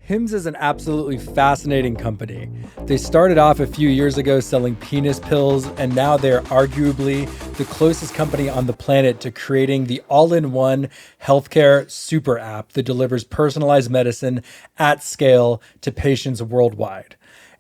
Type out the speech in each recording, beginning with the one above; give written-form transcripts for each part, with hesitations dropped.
HIMS is an absolutely fascinating company. They started off a few years ago selling penis pills, and now they're arguably the closest company on the planet to creating the all-in-one healthcare super app that delivers personalized medicine at scale to patients worldwide.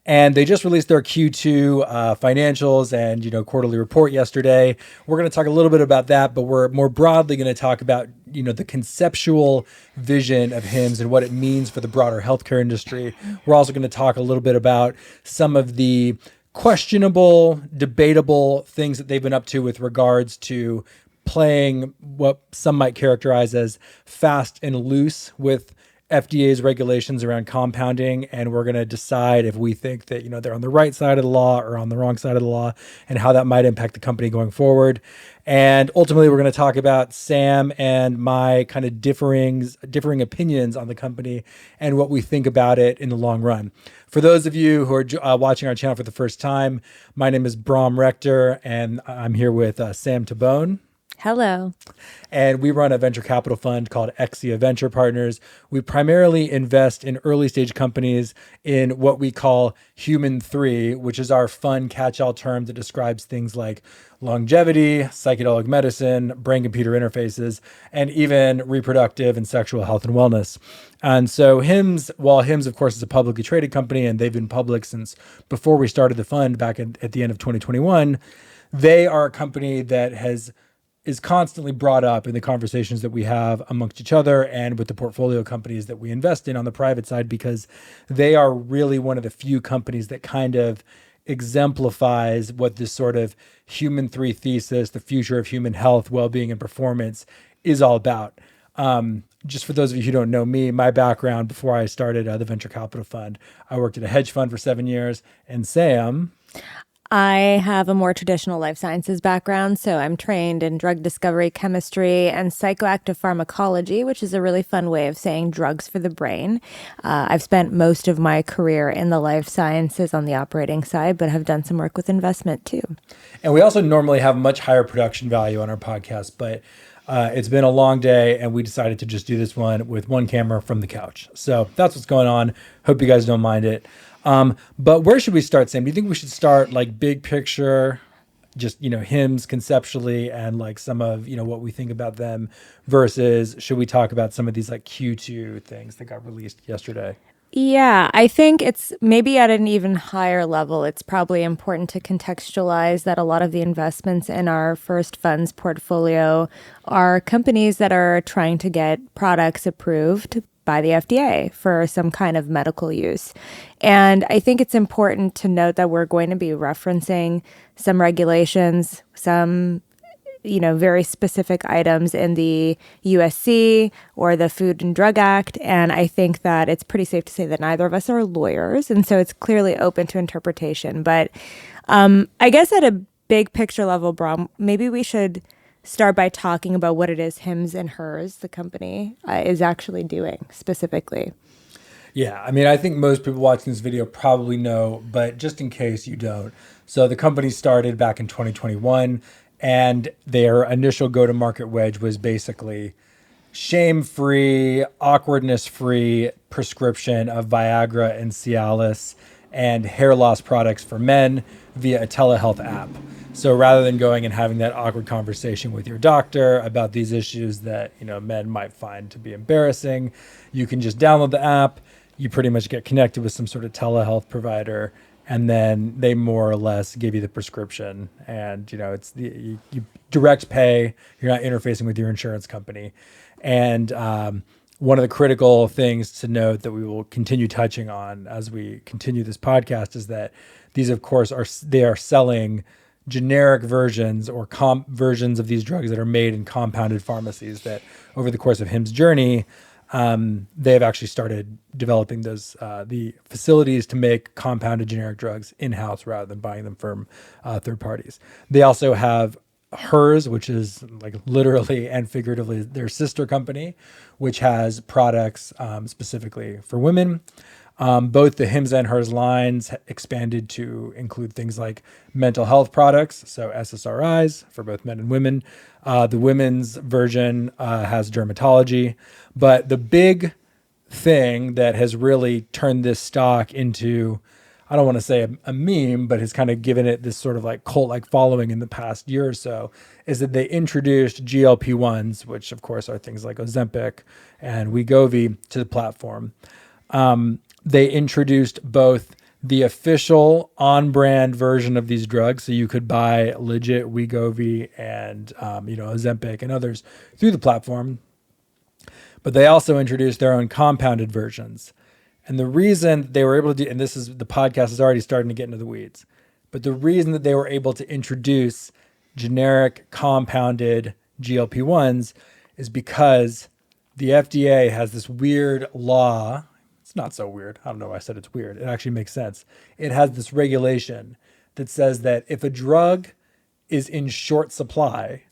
And they just released their Q2 financials and quarterly report yesterday. We're going to talk a little bit about that, but we're more broadly going to talk about the conceptual vision of HIMS and what it means for the broader healthcare industry. We're also going to talk a little bit about some of the questionable, debatable things that they've been up to with regards to playing what some might characterize as fast and loose with FDA's regulations around compounding, and we're going to decide if we think that they're on the right side of the law or on the wrong side of the law, and how that might impact the company going forward. And ultimately, we're going to talk about Sam and my kind of differing opinions on the company and what we think about it in the long run. For those of you who are watching our channel for the first time, my name is Brom, Rector, and I'm here with Sam Tabone. Hello. And we run a venture capital fund called XEIA Venture Partners. We primarily invest in early stage companies in what we call Human 3, which is our fun catch-all term that describes things like longevity, psychedelic medicine, brain-computer interfaces, and even reproductive and sexual health and wellness. And so HIMS, while HIMS, of course, is a publicly traded company, and they've been public since before we started the fund back at the end of 2021, they are a company that is constantly brought up in the conversations that we have amongst each other and with the portfolio companies that we invest in on the private side, because they are really one of the few companies that kind of exemplifies what this sort of Human 3 thesis, the future of human health, well-being, and performance is all about. Just for those of you who don't know me, my background before I started the venture capital fund, I worked at a hedge fund for 7 years. And Sam? I have a more traditional life sciences background, so I'm trained in drug discovery, chemistry, and psychoactive pharmacology, which is a really fun way of saying drugs for the brain. I've spent most of my career in the life sciences on the operating side, but have done some work with investment too. And we also normally have much higher production value on our podcast, but it's been a long day, and we decided to just do this one with one camera from the couch. So that's what's going on. Hope you guys don't mind it. But where should we start, Sam? Do you think we should start like big picture, just, HIMS conceptually and like some of, what we think about them, versus should we talk about some of these like Q2 things that got released yesterday? Yeah, I think it's maybe at an even higher level. It's probably important to contextualize that a lot of the investments in our first funds portfolio are companies that are trying to get products approved by the FDA for some kind of medical use. And I think it's important to note that we're going to be referencing some regulations, some very specific items in the USC or the Food and Drug Act. And I think that it's pretty safe to say that neither of us are lawyers. And so it's clearly open to interpretation. But I guess at a big picture level, Brom, maybe we should start by talking about what it is HIMS and HERS, the company, is actually doing specifically. Yeah, I mean, I think most people watching this video probably know, but just in case you don't. So the company started back in 2021, and their initial go-to-market wedge was basically shame-free, awkwardness-free prescription of Viagra and Cialis and hair loss products for men via a telehealth app. So rather than going and having that awkward conversation with your doctor about these issues that men might find to be embarrassing, you can just download the app. You pretty much get connected with some sort of telehealth provider, and then they more or less give you the prescription. And it's you direct pay. You're not interfacing with your insurance company. And one of the critical things to note that we will continue touching on as we continue this podcast is that these, of course, are selling generic versions or versions of these drugs that are made in compounded pharmacies that over the course of HIMS' journey, they have actually started developing those the facilities to make compounded generic drugs in-house rather than buying them from third parties. They also have HERS, which is like literally and figuratively their sister company, which has products specifically for women. Both the HIMS and HERS lines expanded to include things like mental health products, so SSRIs for both men and women. The women's version has dermatology, but the big thing that has really turned this stock into, I don't want to say a meme, but has kind of given it this sort of like cult-like following in the past year or so, is that they introduced GLP-1s, which of course are things like Ozempic and Wegovy, to the platform. They introduced both the official on-brand version of these drugs, so you could buy legit Wegovy and Ozempic and others through the platform, but they also introduced their own compounded versions. And the reason they were able to do, and this is, the podcast is already starting to get into the weeds, but the reason that they were able to introduce generic compounded GLP-1s is because the FDA has this weird law. It's not so weird. I don't know why I said it's weird. It actually makes sense. It has this regulation that says that if a drug is in short supply,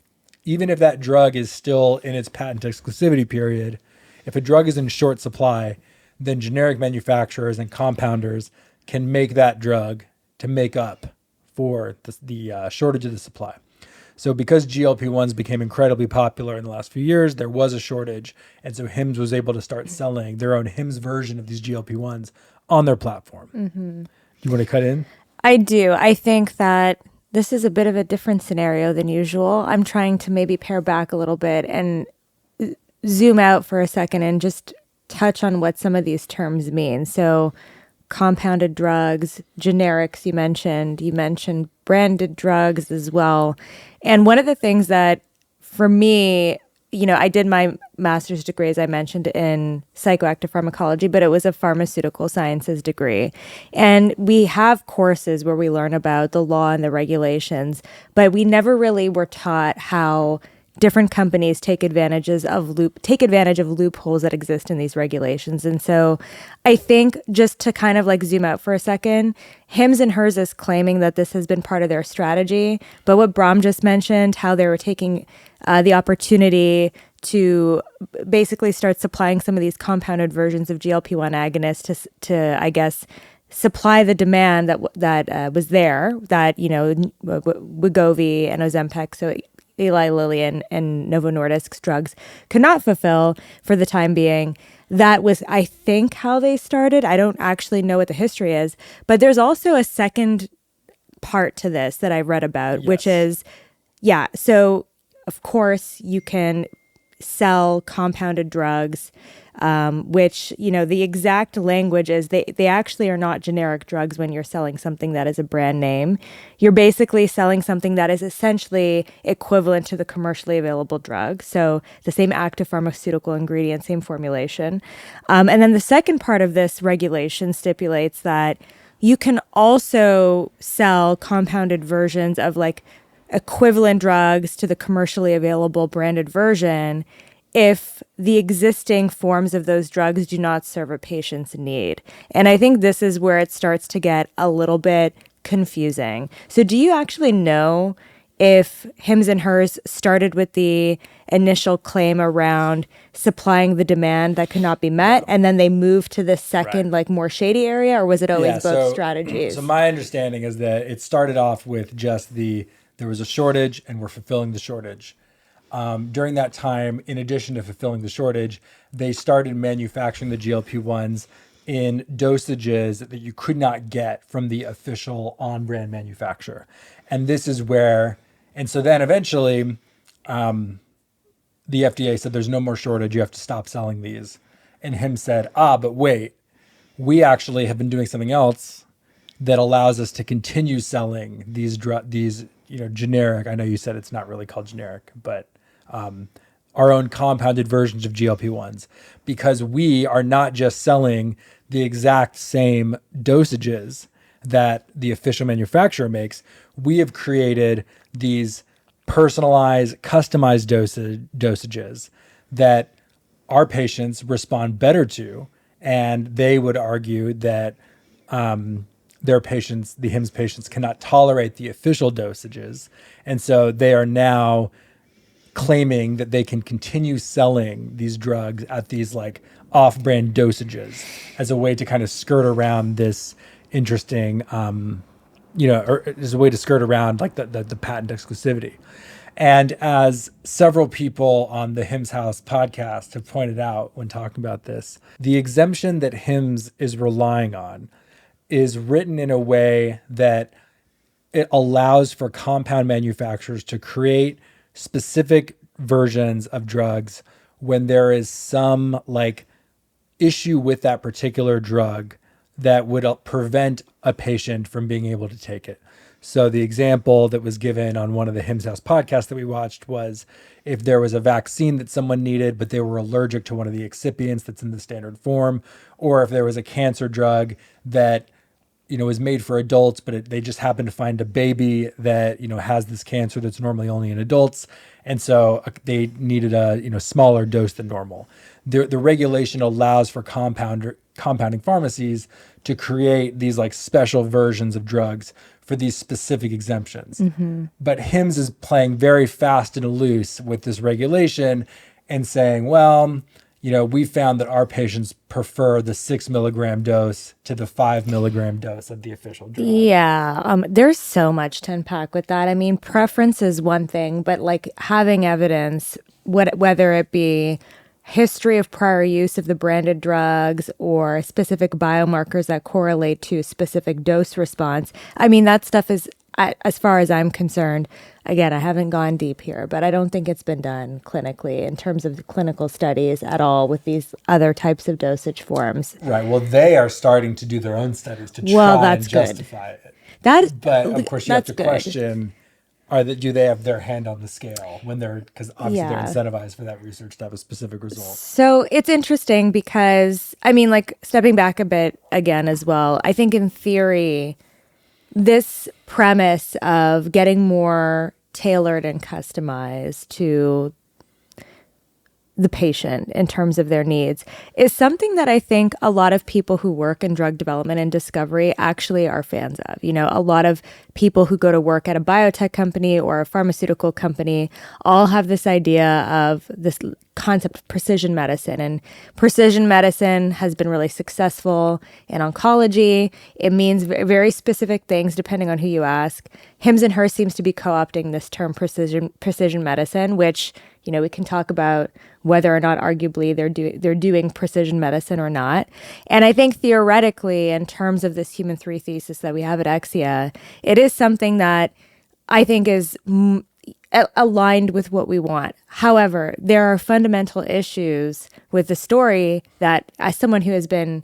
even if that drug is still in its patent exclusivity period, if a drug is in short supply, then generic manufacturers and compounders can make that drug to make up for the shortage of the supply. So because GLP-1s became incredibly popular in the last few years, there was a shortage. And so HIMS was able to start selling their own HIMS version of these GLP-1s on their platform. Mm-hmm. Do you want to cut in? I do. I think that this is a bit of a different scenario than usual. I'm trying to maybe pare back a little bit and zoom out for a second and just touch on what some of these terms mean. So compounded drugs, generics, you mentioned branded drugs as well. And one of the things that for me, I did my master's degree, as I mentioned, in psychoactive pharmacology, but it was a pharmaceutical sciences degree. And we have courses where we learn about the law and the regulations, but we never really were taught how different companies take advantage of loopholes that exist in these regulations. And so I think, just to kind of like zoom out for a second, HIMS and HERS is claiming that this has been part of their strategy. But what Brom just mentioned, how they were taking the opportunity to basically start supplying some of these compounded versions of GLP-1 agonists to I guess, supply the demand that was there, that, Wegovy and Ozempic, so Eli Lilly and Novo Nordisk's drugs could not fulfill for the time being. That was, I think, how they started. I don't actually know what the history is, but there's also a second part to this that I read about, yes. Which is, so of course you can sell compounded drugs, which, the exact language is they actually are not generic drugs when you're selling something that is a brand name. You're basically selling something that is essentially equivalent to the commercially available drug. So the same active pharmaceutical ingredient, same formulation. And then the second part of this regulation stipulates that you can also sell compounded versions of like equivalent drugs to the commercially available branded version if the existing forms of those drugs do not serve a patient's need. And I think this is where it starts to get a little bit confusing. So do you actually know if HIMS and HERS started with the initial claim around supplying the demand that could not be met, and then they moved to the second, like more shady area, or was it always both strategies? So my understanding is that it started off with just there was a shortage and we're fulfilling the shortage. During that time, in addition to fulfilling the shortage, they started manufacturing the GLP-1s in dosages that you could not get from the official on-brand manufacturer. And this is where, and so then eventually the FDA said there's no more shortage, you have to stop selling these. And HIMS said, but wait, we actually have been doing something else that allows us to continue selling these generic, I know you said it's not really called generic, but our own compounded versions of GLP-1s, because we are not just selling the exact same dosages that the official manufacturer makes. We have created these personalized, customized dosages that our patients respond better to. And they would argue that their patients, the HIMS patients, cannot tolerate the official dosages. And so they are now claiming that they can continue selling these drugs at these like off-brand dosages as a way to kind of skirt around this interesting, or as a way to skirt around like the patent exclusivity. And as several people on the HIMS House podcast have pointed out when talking about this, the exemption that HIMS is relying on is written in a way that it allows for compound manufacturers to create specific versions of drugs when there is some like issue with that particular drug that would prevent a patient from being able to take it. So the example that was given on one of the HIMS House podcasts that we watched was if there was a vaccine that someone needed, but they were allergic to one of the excipients that's in the standard form, or if there was a cancer drug that is made for adults, but they just happen to find a baby that, has this cancer that's normally only in adults. And so they needed a, smaller dose than normal. The regulation allows for compounding pharmacies to create these like special versions of drugs for these specific exemptions. Mm-hmm. But HIMS is playing very fast and loose with this regulation and saying, well, we found that our patients prefer the 6 milligram dose to the 5 milligram dose of the official drug. Yeah, there's so much to unpack with that. I mean, preference is one thing, but like having evidence, whether it be history of prior use of the branded drugs or specific biomarkers that correlate to specific dose response. I mean, that stuff is, as far as I'm concerned, again, I haven't gone deep here, but I don't think it's been done clinically in terms of the clinical studies at all with these other types of dosage forms. Right. Well, they are starting to do their own studies to try and justify it. But of course, you have to question, do they have their hand on the scale when because obviously they're incentivized for that research to have a specific result. So it's interesting because, I mean, like stepping back a bit again as well, I think in theory, this premise of getting more tailored and customized to the patient in terms of their needs is something that I think a lot of people who work in drug development and discovery actually are fans of. A lot of people who go to work at a biotech company or a pharmaceutical company all have this idea of this concept of precision medicine. And precision medicine has been really successful in oncology. It means very specific things depending on who you ask. HIMS and HERS seems to be co-opting this term precision medicine, which, we can talk about whether or not arguably they're doing precision medicine or not. And I think theoretically, in terms of this human three thesis that we have at XEIA, it is something that I think is aligned with what we want. However, there are fundamental issues with the story that, as someone who has been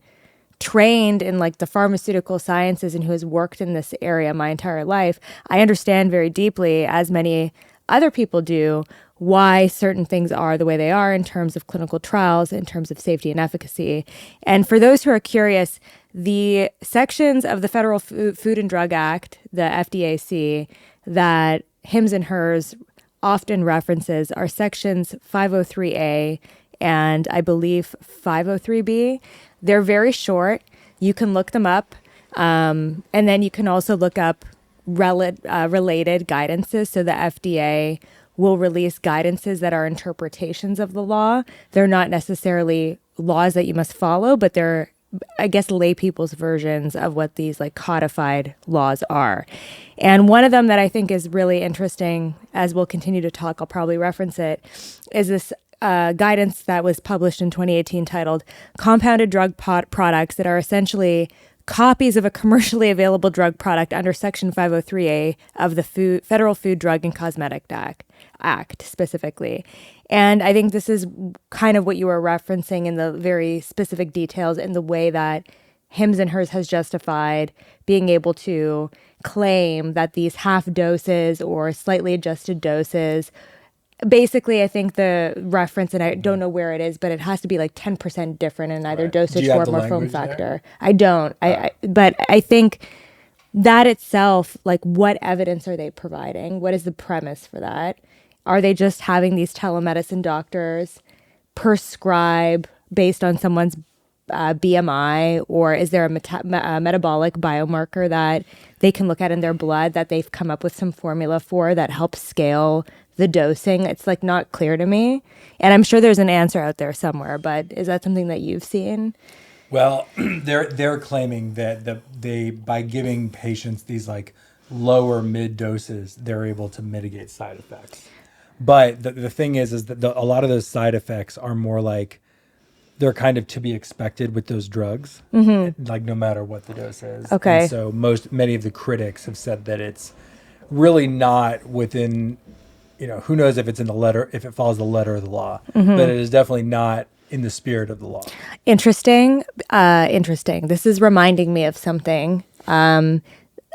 trained in like the pharmaceutical sciences and who has worked in this area my entire life, I understand very deeply, as many other people do, why certain things are the way they are in terms of clinical trials, in terms of safety and efficacy. And for those who are curious, the sections of the Federal Food and Drug Act, the FDAC, that HIMS and HERS often references are sections 503A and I believe 503B. They're very short. You can look them up. And then you can also look up related guidances. So the FDA will release guidances that are interpretations of the law. They're not necessarily laws that you must follow, but they're, I guess, lay people's versions of what these like codified laws are. And one of them that I think is really interesting, as we'll continue to talk, I'll probably reference it, is this guidance that was published in 2018 titled Compounded Drug Products that are essentially copies of a commercially available drug product under Section 503A of the Federal Food, Drug, and Cosmetic Act specifically. And I think this is kind of what you were referencing in the very specific details in the way that HIMS and HERS has justified being able to claim that these half doses or slightly adjusted doses, basically, I think the reference, and I don't know where it is, but it has to be like 10% different in either dosage form or form factor. There? I don't. But I think that itself, like, what evidence are they providing? What is the premise for that? Are they just having these telemedicine doctors prescribe based on someone's BMI, or is there a metabolic biomarker that they can look at in their blood that they've come up with some formula for that helps scale the dosing? It's like not clear to me, and I'm sure there's an answer out there somewhere, but is that something that you've seen? Well, they're claiming that they, by giving patients these like lower mid doses, they're able to mitigate side effects. But the thing is that a lot of those side effects are more like they're kind of to be expected with those drugs, like no matter what the dose is. Okay. And so many of the critics have said that it's really not within, who knows if it's in the letter, if it follows the letter of the law, but it is definitely not in the spirit of the law. Interesting. Interesting. This is reminding me of something.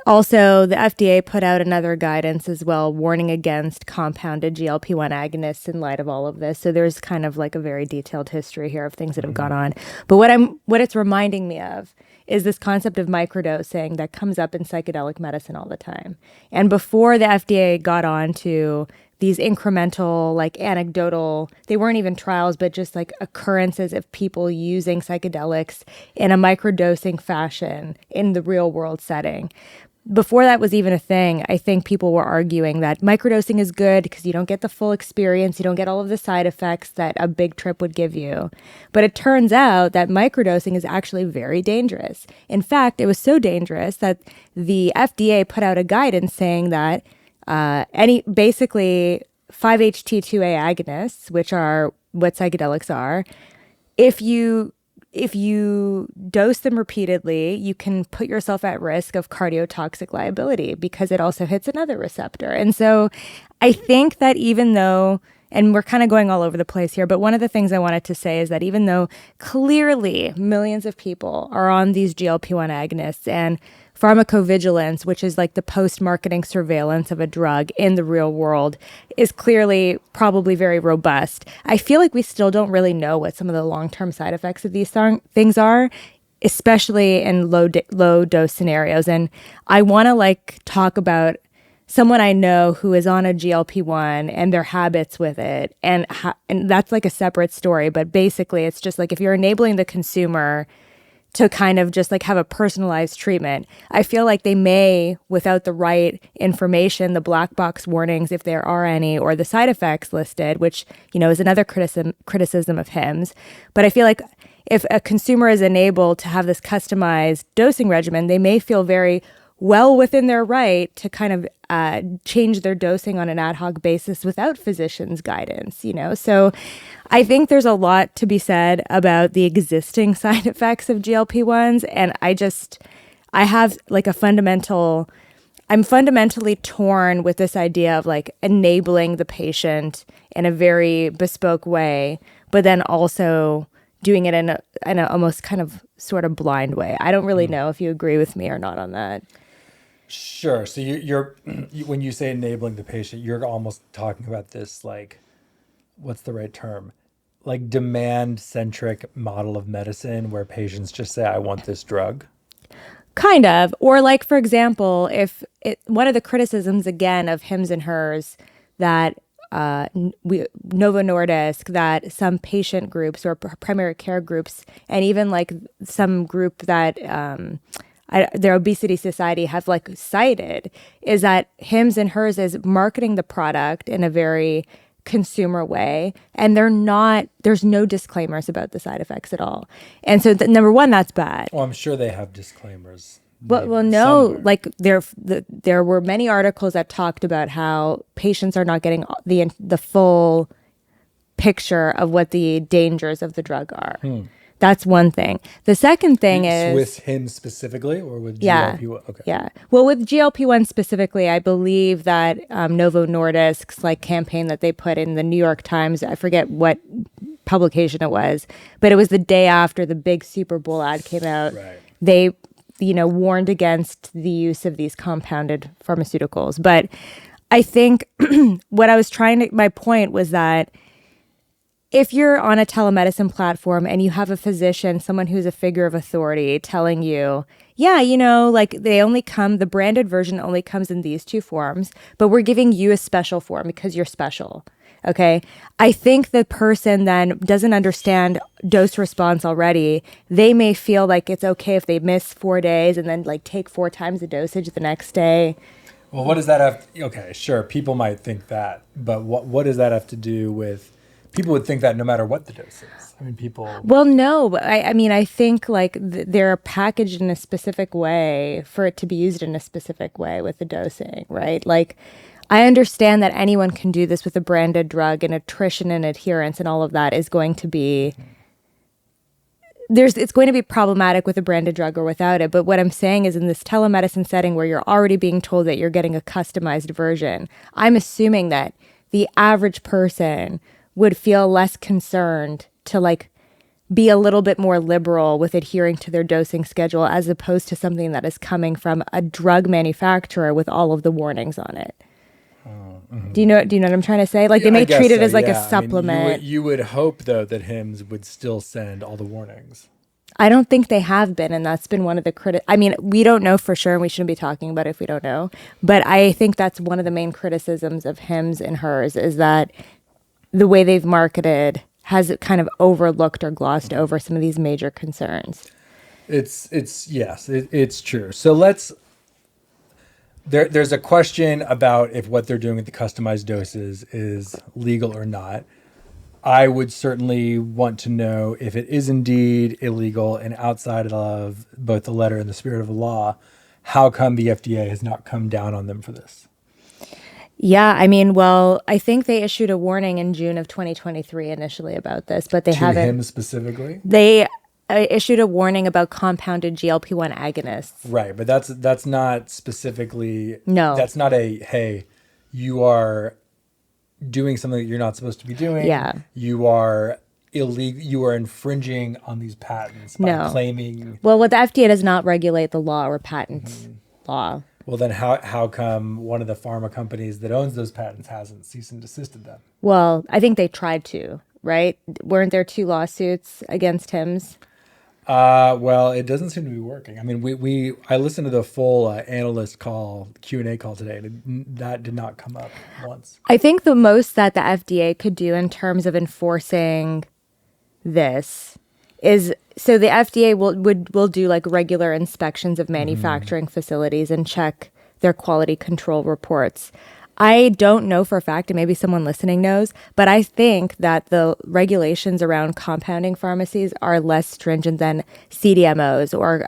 Also, the FDA put out another guidance as well, warning against compounded GLP-1 agonists in light of all of this. So there's kind of like a very detailed history here of things that have gone on. But what it's reminding me of is this concept of microdosing that comes up in psychedelic medicine all the time. And before the FDA got on to these incremental, like anecdotal, they weren't even trials, but just like occurrences of people using psychedelics in a microdosing fashion in the real world setting. Before that was even a thing, I think people were arguing that microdosing is good because you don't get the full experience, you don't get all of the side effects that a big trip would give you. But it turns out that microdosing is actually very dangerous. In fact, it was so dangerous that the FDA put out a guidance saying that basically 5-HT2A agonists, which are what psychedelics are, if you dose them repeatedly, you can put yourself at risk of cardiotoxic liability because it also hits another receptor. And so I think that even though, and we're kind of going all over the place here, but one of the things I wanted to say is that even though clearly millions of people are on these GLP-1 agonists and pharmacovigilance, which is like the post-marketing surveillance of a drug in the real world, is clearly probably very robust. I feel like we still don't really know what some of the long-term side effects of these things are, especially in low dose scenarios. And I want to talk about someone I know who is on a GLP-1 and their habits with it. And that's like a separate story. But basically, it's just like if you're enabling the consumer to kind of just have a personalized treatment, I feel like they may, without the right information, the black box warnings, if there are any, or the side effects listed, which, is another criticism of HIMS. But I feel like if a consumer is enabled to have this customized dosing regimen, they may feel very well within their right to kind of change their dosing on an ad hoc basis without physician's guidance, So I think there's a lot to be said about the existing side effects of GLP-1s. And I have I'm fundamentally torn with this idea of enabling the patient in a very bespoke way, but then also doing it in a almost kind of sort of blind way. I don't really know if you agree with me or not on that. Sure. So you're when you say enabling the patient, you're almost talking about this what's the right term? Like demand-centric model of medicine where patients just say, I want this drug. Kind of. Or for example, one of the criticisms again of HIMS and HERS that Novo Nordisk, that some patient groups or primary care groups, and even some group that their obesity society have cited, is that HIMS and HERS is marketing the product in a very consumer way, and there's no disclaimers about the side effects at all. And so number one, that's bad. Well, I'm sure they have disclaimers. Well, no, there were many articles that talked about how patients are not getting the full picture of what the dangers of the drug are. That's one thing. The second thing is with him specifically, or with yeah, GLP-1? Okay. Yeah. Well, with GLP-1 specifically, I believe that Novo Nordisk's campaign that they put in the New York Times, I forget what publication it was, but it was the day after the big Super Bowl ad came out. Right. They warned against the use of these compounded pharmaceuticals. But I think my point was that if you're on a telemedicine platform and you have a physician, someone who's a figure of authority telling you, the branded version only comes in these two forms, but we're giving you a special form because you're special. Okay. I think the person then doesn't understand dose response already. They may feel like it's okay if they miss 4 days and then take 4 times the dosage the next day. Well, what does that have? Okay, sure. People might think that, but what does that have to do with People would think that no matter what the dose is. I mean, people. Well, no, but I mean, I think like they're packaged in a specific way for it to be used in a specific way with the dosing, right? Like, I understand that anyone can do this with a branded drug, and attrition and adherence and all of that is going to be it's going to be problematic with a branded drug or without it. But what I'm saying is, in this telemedicine setting where you're already being told that you're getting a customized version, I'm assuming that the average person would feel less concerned to like be a little bit more liberal with adhering to their dosing schedule, as opposed to something that is coming from a drug manufacturer with all of the warnings on it. Do you know what I'm trying to say? Like, they may treat it as like a supplement. I mean, you would hope though that HIMS would still send all the warnings. I don't think they have been, and that's been one of the I mean, we don't know for sure, and we shouldn't be talking about it if we don't know. But I think that's one of the main criticisms of HIMS and hers, is that the way they've marketed has kind of overlooked or glossed over some of these major concerns. It's true. So there's a question about if what they're doing with the customized doses is legal or not. I would certainly want to know if it is indeed illegal and outside of both the letter and the spirit of the law, how come the FDA has not come down on them for this? Yeah, I mean, well, I think they issued a warning in June of 2023 initially about this, but they haven't. To him specifically? They issued a warning about compounded GLP-1 agonists. Right, but that's not specifically. No. That's not hey, you are doing something that you're not supposed to be doing. Yeah. You are illegal. You are infringing on these patents by claiming. Well, what the FDA does not regulate the law or patent law. Well, then how come one of the pharma companies that owns those patents hasn't cease and desisted them? Well, I think they tried to, right? Weren't there 2 lawsuits against HIMS? Well, it doesn't seem to be working. I mean, I listened to the full analyst Q&A call today, and that did not come up once. I think the most that the FDA could do in terms of enforcing this is, so the FDA will do like regular inspections of manufacturing facilities and check their quality control reports. I don't know for a fact, and maybe someone listening knows, but I think that the regulations around compounding pharmacies are less stringent than CDMOs or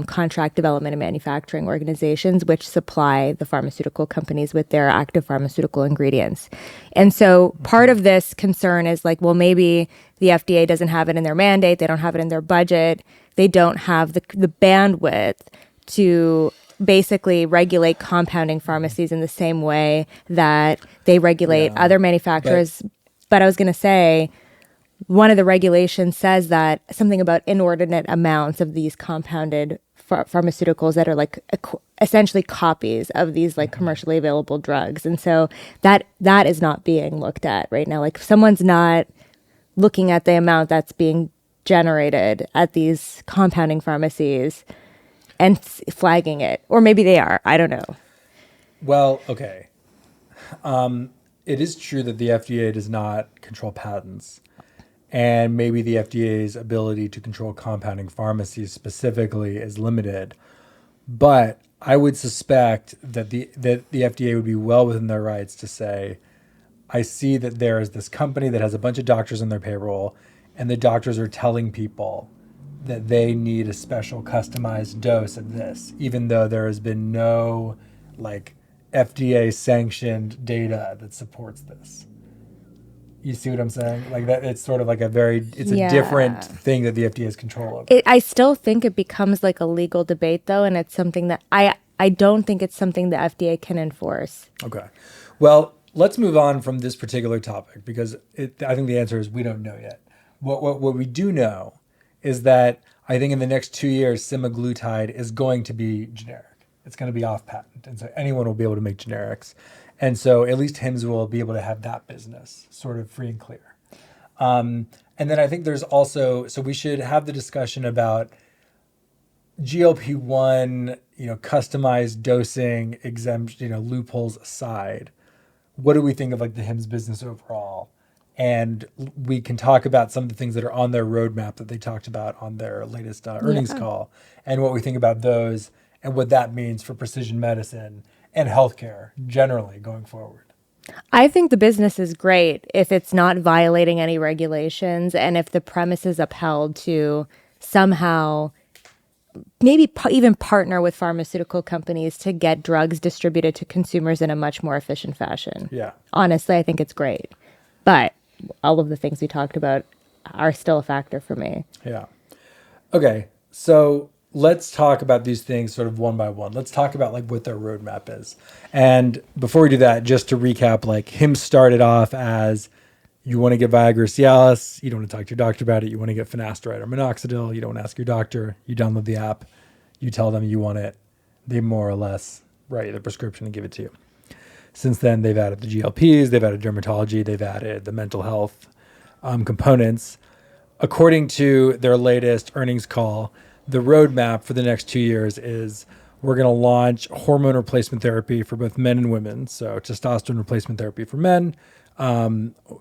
contract development and manufacturing organizations, which supply the pharmaceutical companies with their active pharmaceutical ingredients. And so part of this concern is like, well, maybe the FDA doesn't have it in their mandate, they don't have it in their budget, they don't have the bandwidth to basically regulate compounding pharmacies in the same way that they regulate other manufacturers. But I was going to say, one of the regulations says that something about inordinate amounts of these compounded pharmaceuticals that are like essentially copies of these like commercially available drugs. And so that is not being looked at right now. Like, if someone's not looking at the amount that's being generated at these compounding pharmacies and flagging it, or maybe they are, I don't know. Well, okay. It is true that the FDA does not control patents, and maybe the FDA's ability to control compounding pharmacies specifically is limited. But I would suspect that the FDA would be well within their rights to say, I see that there is this company that has a bunch of doctors on their payroll, and the doctors are telling people that they need a special customized dose of this, even though there has been no like FDA sanctioned data that supports this. You see what I'm saying? Like that, it's sort of like a different thing that the FDA has control over. I still think it becomes like a legal debate though, and it's something that I don't think it's something the FDA can enforce. Okay. Well, let's move on from this particular topic, because I think the answer is we don't know yet. What we do know is that I think in the next 2 years, semaglutide is going to be generic. It's going to be off patent. And so anyone will be able to make generics. And so at least HIMS will be able to have that business sort of free and clear. And then I think there's also, so we should have the discussion about GLP-1, customized dosing, exemption, loopholes aside. What do we think of like the HIMS business overall? And we can talk about some of the things that are on their roadmap that they talked about on their latest earnings call, and what we think about those and what that means for precision medicine and healthcare generally going forward. I think the business is great if it's not violating any regulations and if the premise is upheld to somehow maybe even partner with pharmaceutical companies to get drugs distributed to consumers in a much more efficient fashion. Yeah. Honestly, I think it's great. But all of the things we talked about are still a factor for me. Yeah. Okay. So let's talk about these things sort of one by one. Let's talk about like what their roadmap is. And before we do that, just to recap, like HIMS started off as you want to get Viagra or Cialis, you don't want to talk to your doctor about it. You want to get finasteride or minoxidil. You don't ask your doctor. You download the app. You tell them you want it. They more or less write you the prescription and give it to you. Since then, they've added the GLPs, they've added dermatology, they've added the mental health components. According to their latest earnings call, the roadmap for the next 2 years is we're going to launch hormone replacement therapy for both men and women. So testosterone replacement therapy for men,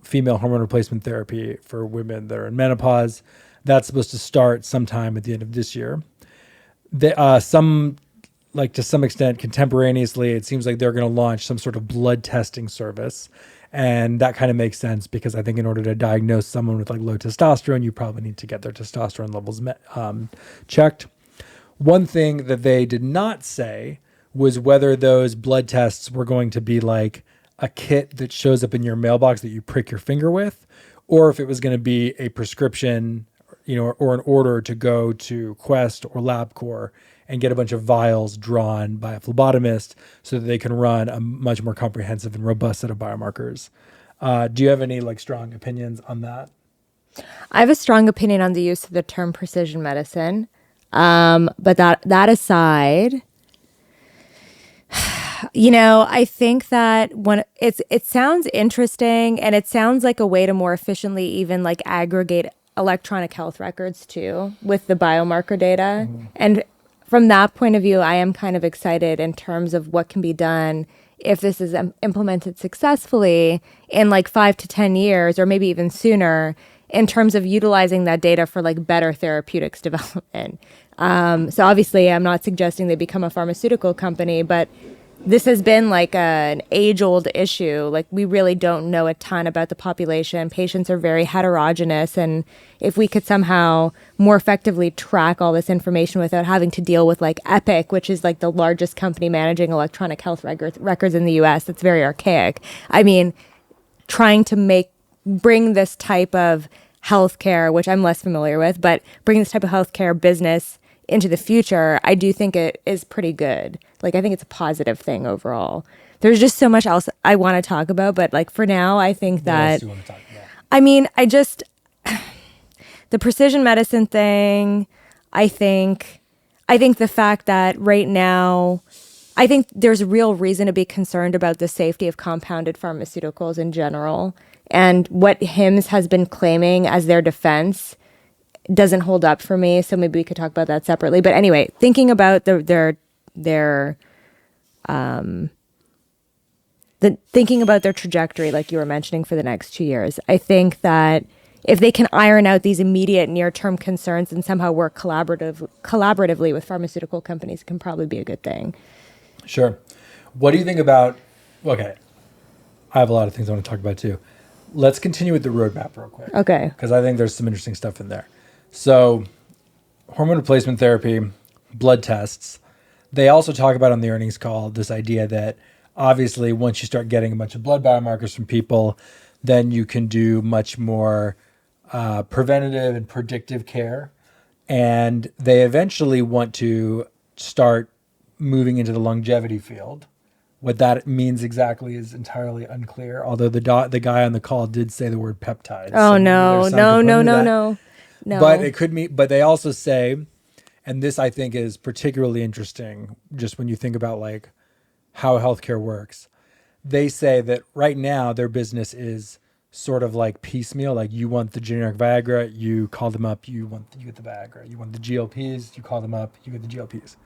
female hormone replacement therapy for women that are in menopause. That's supposed to start sometime at the end of this year. To some extent, contemporaneously, it seems like they're going to launch some sort of blood testing service. And that kind of makes sense because I think in order to diagnose someone with like low testosterone, you probably need to get their testosterone levels checked. One thing that they did not say was whether those blood tests were going to be like a kit that shows up in your mailbox that you prick your finger with, or if it was going to be a prescription, or an order to go to Quest or LabCorp and get a bunch of vials drawn by a phlebotomist so that they can run a much more comprehensive and robust set of biomarkers. Do you have any like strong opinions on that? I have a strong opinion on the use of the term precision medicine. But that aside, I think that when it sounds interesting and it sounds like a way to more efficiently even like aggregate electronic health records too with the biomarker data. Mm-hmm. And from that point of view, I am kind of excited in terms of what can be done if this is implemented successfully in like 5 to 10 years or maybe even sooner in terms of utilizing that data for like better therapeutics development. So obviously I'm not suggesting they become a pharmaceutical company, but this has been like an age-old issue. Like we really don't know a ton about the population. Patients are very heterogeneous. And if we could somehow more effectively track all this information without having to deal with like Epic, which is like the largest company managing electronic health records in the US, that's very archaic. I mean, trying to bring this type of healthcare, which I'm less familiar with, but bring this type of healthcare business into the future, I do think it is pretty good. Like, I think it's a positive thing overall. There's just so much else I want to talk about, but like for now, I think that, what else do you want to talk about? I mean, the precision medicine thing, I think the fact that right now, I think there's real reason to be concerned about the safety of compounded pharmaceuticals in general. And what HIMS has been claiming as their defense doesn't hold up for me. So maybe we could talk about that separately. But anyway, thinking about their trajectory, like you were mentioning, for the next 2 years, I think that if they can iron out these immediate near-term concerns and somehow work collaboratively with pharmaceutical companies, it can probably be a good thing. Sure. What do you think about, okay, I have a lot of things I want to talk about too. Let's continue with the roadmap real quick. Okay. Because I think there's some interesting stuff in there. So hormone replacement therapy, blood tests. They also talk about on the earnings call this idea that obviously once you start getting a bunch of blood biomarkers from people, then you can do much more preventative and predictive care. And they eventually want to start moving into the longevity field. What that means exactly is entirely unclear, although the guy on the call did say the word peptides. Oh, so no. But it could mean, but they also say, and this I think is particularly interesting, just when you think about like how healthcare works. They say that right now their business is sort of like piecemeal. Like you want the generic Viagra, you call them up, you get the Viagra. You want the GLPs, you call them up, you get the GLPs.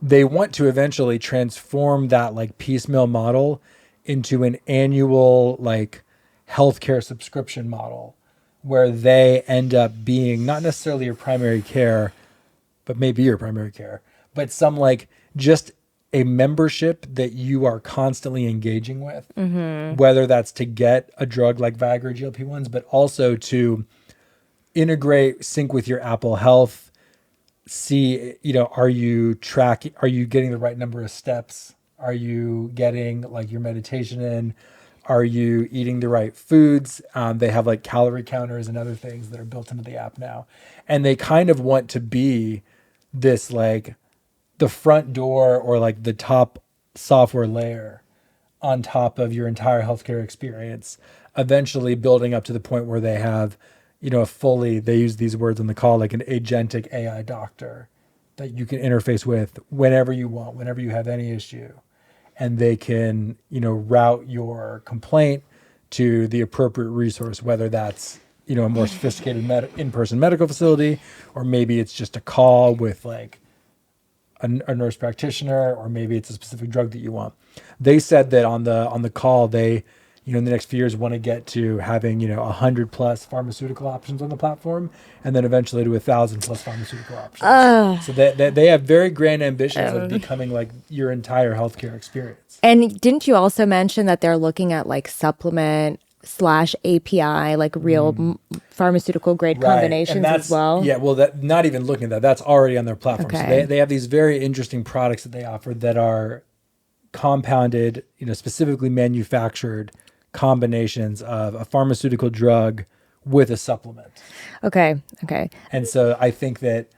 They want to eventually transform that like piecemeal model into an annual like healthcare subscription model where they end up being not necessarily your primary care, but maybe your primary care, but some like just a membership that you are constantly engaging with, whether that's to get a drug like Viagra or GLP-1s, but also to integrate, sync with your Apple Health, see, are you getting the right number of steps? Are you getting like your meditation in? Are you eating the right foods? They have like calorie counters and other things that are built into the app now. And they kind of want to be this like the front door or like the top software layer on top of your entire healthcare experience, eventually building up to the point where they have, they use these words on the call, like an agentic AI doctor that you can interface with whenever you want, whenever you have any issue. And they can, route your complaint to the appropriate resource, whether that's, a more sophisticated in-person medical facility, or maybe it's just a call with like a nurse practitioner, or maybe it's a specific drug that you want. They said that on the call, they, in the next few years want to get to having, 100 plus pharmaceutical options on the platform, and then eventually to 1,000 plus pharmaceutical options. So they have very grand ambitions of becoming like your entire healthcare experience. And didn't you also mention that they're looking at like supplement / API, like real pharmaceutical grade combinations as well? Yeah, well, not even looking at that. That's already on their platform. Okay. So they have these very interesting products that they offer that are compounded, specifically manufactured combinations of a pharmaceutical drug with a supplement. Okay. And so I think that,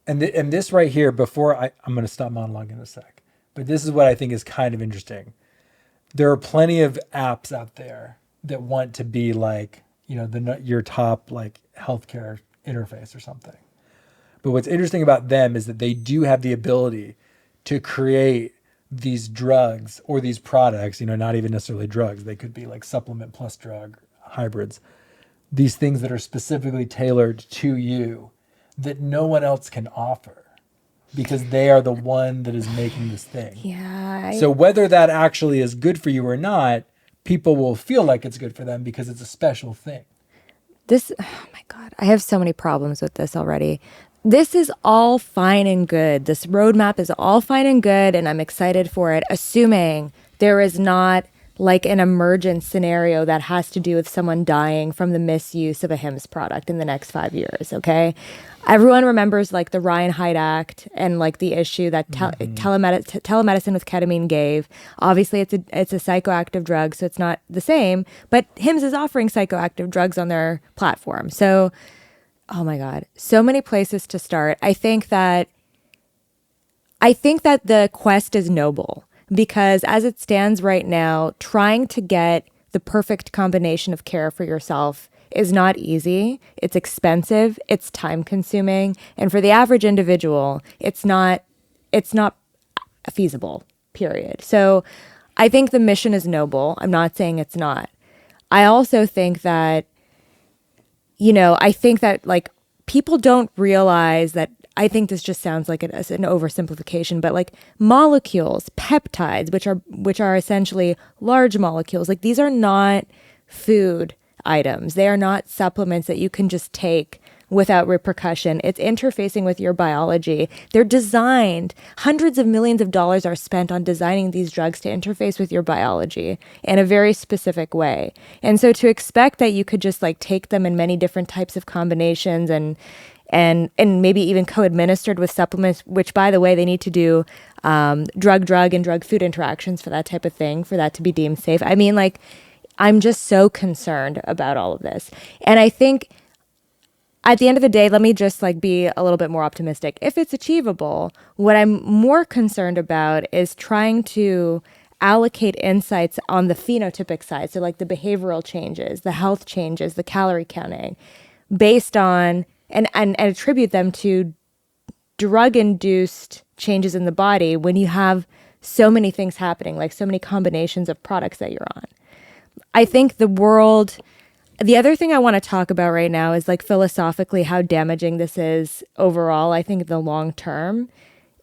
and this right here, before I'm going to stop monologuing in a sec, but this is what I think is kind of interesting. There are plenty of apps out there that want to be like, your top like healthcare interface or something. But what's interesting about them is that they do have the ability to create these drugs or these products, not even necessarily drugs. They could be like supplement plus drug hybrids. These things that are specifically tailored to you that no one else can offer because they are the one that is making this thing. Yeah. So whether that actually is good for you or not, people will feel like it's good for them because it's a special thing. Oh my God, I have so many problems with this already. This is all fine and good. This roadmap is all fine and good, and I'm excited for it, assuming there is not like an emergent scenario that has to do with someone dying from the misuse of a HIMS product in the next 5 years, okay? Everyone remembers like the Ryan Hyde Act and like the issue that telemedicine with ketamine gave. Obviously, it's a psychoactive drug, so it's not the same, but HIMS is offering psychoactive drugs on their platform. So, oh my God, so many places to start. I think that the quest is noble. Because as it stands right now, trying to get the perfect combination of care for yourself is not easy. It's expensive. It's time consuming. And for the average individual, it's not feasible, period. So I think the mission is noble. I'm not saying it's not. I also think that, like people don't realize that. I think this just sounds like an oversimplification, but like molecules, peptides, which are essentially large molecules, like these are not food items. They are not supplements that you can just take without repercussion. It's interfacing with your biology. They're designed, hundreds of millions of dollars are spent on designing these drugs to interface with your biology in a very specific way. And so to expect that you could just like take them in many different types of combinations and maybe even co-administered with supplements, which, by the way, they need to do drug and drug-food interactions for that type of thing, for that to be deemed safe. I mean, like, I'm just so concerned about all of this. And I think at the end of the day, let me just like be a little bit more optimistic. If it's achievable, what I'm more concerned about is trying to allocate insights on the phenotypic side. So like the behavioral changes, the health changes, the calorie counting, based on and attribute them to drug-induced changes in the body when you have so many things happening, like so many combinations of products that you're on. I think the other thing I want to talk about right now is like philosophically how damaging this is overall, I think in the long term,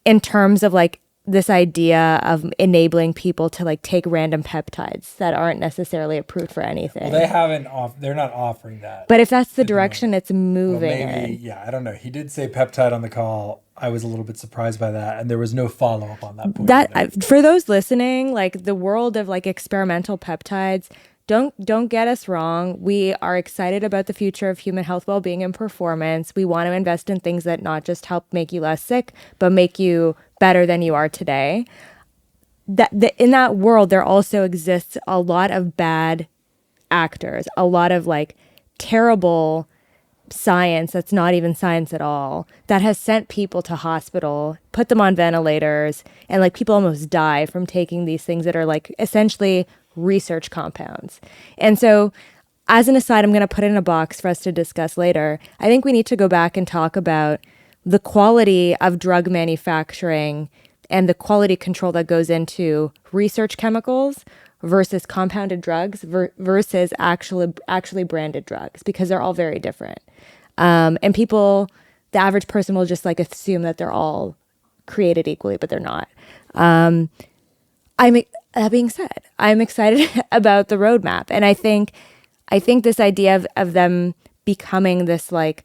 in terms of like this idea of enabling people to like take random peptides that aren't necessarily approved for anything. Well, they're not offering that. But if that's the direction it's Well, moving maybe, in. yeah, I don't know. He did say peptide on the call. I was a little bit surprised by that, and there was no follow-up on that point. For those listening, like the world of like experimental peptides, don't get us wrong. We are excited about the future of human health, well-being, and performance. We want to invest in things that not just help make you less sick, but make you better than you are today. In that world, there also exists a lot of bad actors, a lot of like terrible science that's not even science at all, that has sent people to hospital, put them on ventilators, and like people almost die from taking these things that are like essentially research compounds. And so as an aside, I'm going to put it in a box for us to discuss later. I think we need to go back and talk about the quality of drug manufacturing and the quality control that goes into research chemicals versus compounded drugs versus actually branded drugs, because they're all very different. And people, the average person will just like assume that they're all created equally, but they're not. That being said, I'm excited about the roadmap. And I think this idea of them becoming this like,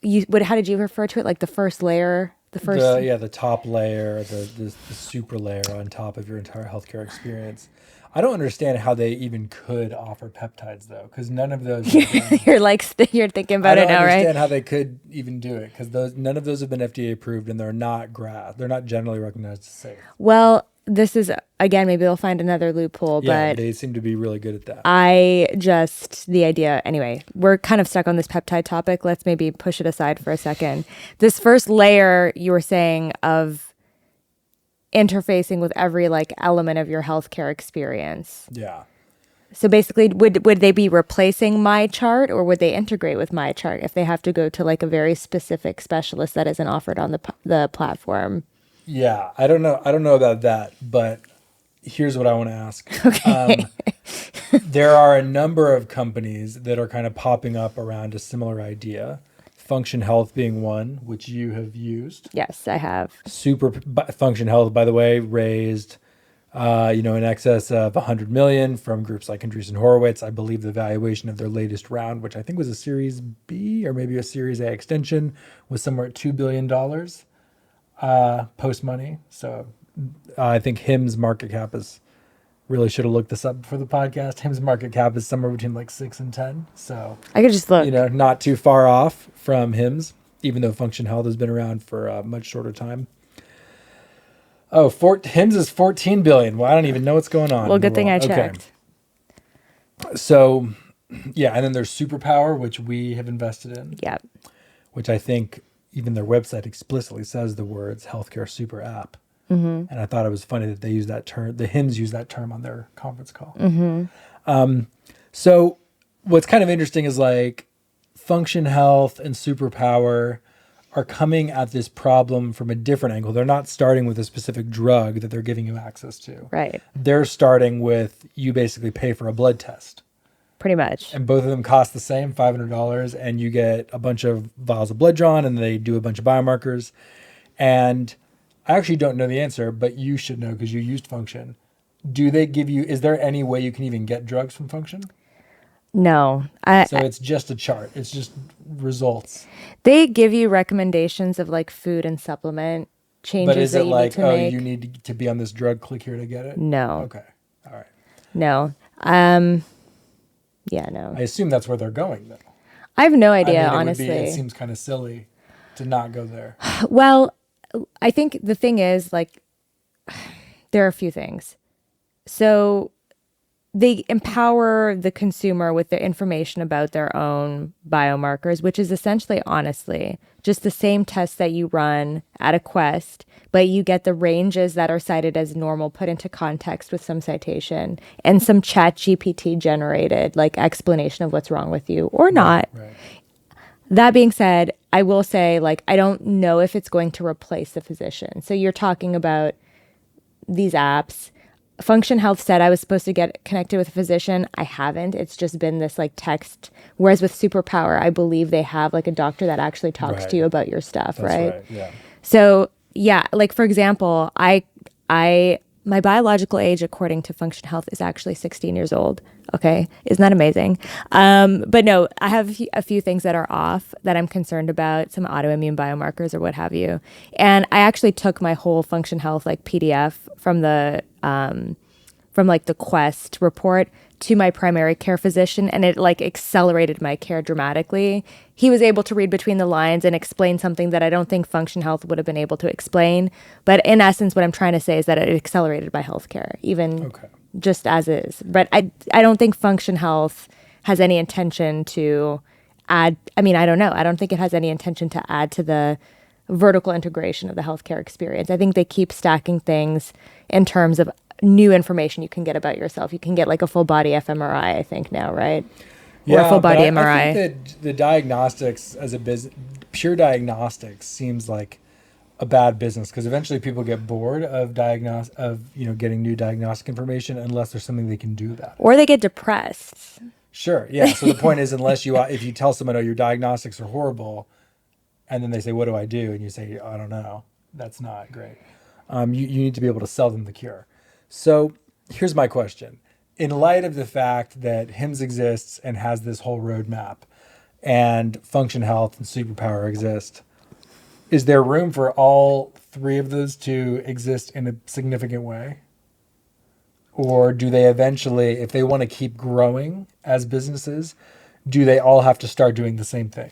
how did you refer to it? Like the first layer? The top layer, the super layer on top of your entire healthcare experience. I don't understand how they even could offer peptides though, because none of those. You're thinking about it now, right? I don't understand how they could even do it, because none of those have been FDA approved, and they're not generally recognized as safe. Well, this is again, maybe they'll find another loophole, but they seem to be really good at that. The idea anyway. We're kind of stuck on this peptide topic. Let's maybe push it aside for a second. This first layer you were saying of interfacing with every like element of your healthcare experience. Yeah. So basically, would they be replacing MyChart, or would they integrate with MyChart if they have to go to like a very specific specialist that isn't offered on the platform? Yeah, I don't know about that, but here's what I want to ask. Okay. There are a number of companies that are kind of popping up around a similar idea. Function Health being one, which you have used. Yes, I have. Function Health, by the way, raised, in excess of $100 million from groups like Andreessen Horowitz. I believe the valuation of their latest round, which I think was a Series B or maybe a Series A extension, was somewhere at $2 billion post money. So I think HIMS market cap is. Really should have looked this up for the podcast. HIMS market cap is somewhere between like 6 and 10. So I could just look. Not too far off from HIMS, even though Function Health has been around for a much shorter time. HIMS is 14 billion. Well, I don't even know what's going on. Well, good thing I checked. Okay. So, yeah, and then there's Superpower, which we have invested in. Yeah. Which I think even their website explicitly says the words healthcare super app. Mm-hmm. And I thought it was funny that they use that term. The HIMS use that term on their conference call. Mm-hmm. So what's kind of interesting is like Function Health and Superpower are coming at this problem from a different angle. They're not starting with a specific drug that they're giving you access to. Right. They're starting with you basically pay for a blood test. Pretty much. And both of them cost the same, $500, and you get a bunch of vials of blood drawn, and they do a bunch of biomarkers. And I actually don't know the answer, but you should know because you used Function. Do they give you, is there any way you can even get drugs from Function? No. So it's just a chart. It's just results. They give you recommendations of like food and supplement changes. But is it like, make. You need to be on this drug, click here to get it? No. Okay. All right. No. Yeah, no. I assume that's where they're going, though. I have no idea, honestly. It seems kind of silly to not go there. Well, I think the thing is, like, there are a few things. So they empower the consumer with the information about their own biomarkers, which is essentially, honestly, just the same test that you run at a Quest, but you get the ranges that are cited as normal put into context with some citation and some chat GPT generated like explanation of what's wrong with you or not. Right. That being said, I will say, like, I don't know if it's going to replace the physician. So you're talking about these apps. Function Health said I was supposed to get connected with a physician. I haven't. It's just been this like text. Whereas with Superpower, I believe they have like a doctor that actually talks to you about your stuff, That's right? Yeah. So yeah, like for example, my biological age according to Function Health is actually 16 years old. Okay, isn't that amazing? But no, I have a few things that are off that I'm concerned about, some autoimmune biomarkers or what have you. And I actually took my whole Function Health like PDF from like the Quest report to my primary care physician, and it like accelerated my care dramatically. He was able to read between the lines and explain something that I don't think Function Health would have been able to explain. But in essence, what I'm trying to say is that it accelerated my healthcare, even just as is. But I don't think Function Health has any intention to add. I mean, I don't know. I don't think it has any intention to add to the vertical integration of the healthcare experience. I think they keep stacking things in terms of new information you can get about yourself. You can get like a full body fMRI, I think now, right? Or a full body MRI. I think that the diagnostics as a business, pure diagnostics seems like a bad business because eventually people get bored of getting new diagnostic information unless there's something they can do about it. Or they get depressed. Sure. Yeah. So the point is, if you tell someone, oh, your diagnostics are horrible, and then they say, what do I do? And you say, I don't know. That's not great. You need to be able to sell them the cure. So here's my question. In light of the fact that HIMS exists and has this whole roadmap and Function Health and Superpower exist, is there room for all three of those to exist in a significant way? Or do they eventually, if they want to keep growing as businesses, do they all have to start doing the same thing?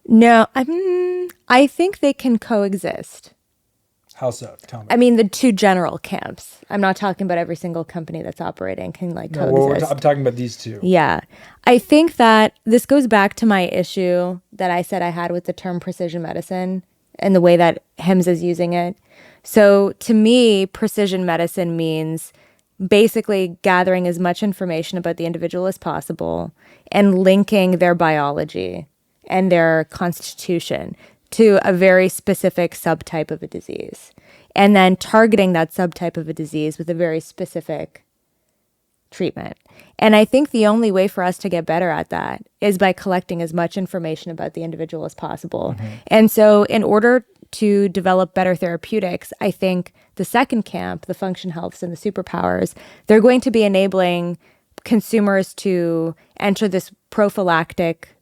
No, I think they can coexist. How so? Tell me. I mean, the two general camps. I'm not talking about every single company that's operating can like coexist. I'm talking about these two. Yeah. I think that this goes back to my issue that I said I had with the term precision medicine and the way that HIMS is using it. So to me, precision medicine means basically gathering as much information about the individual as possible and linking their biology and their constitution to a very specific subtype of a disease, and then targeting that subtype of a disease with a very specific treatment. And I think the only way for us to get better at that is by collecting as much information about the individual as possible. Mm-hmm. And so in order to develop better therapeutics, I think the second camp, the Function Healths and the Superpowers, they're going to be enabling consumers to enter this prophylactic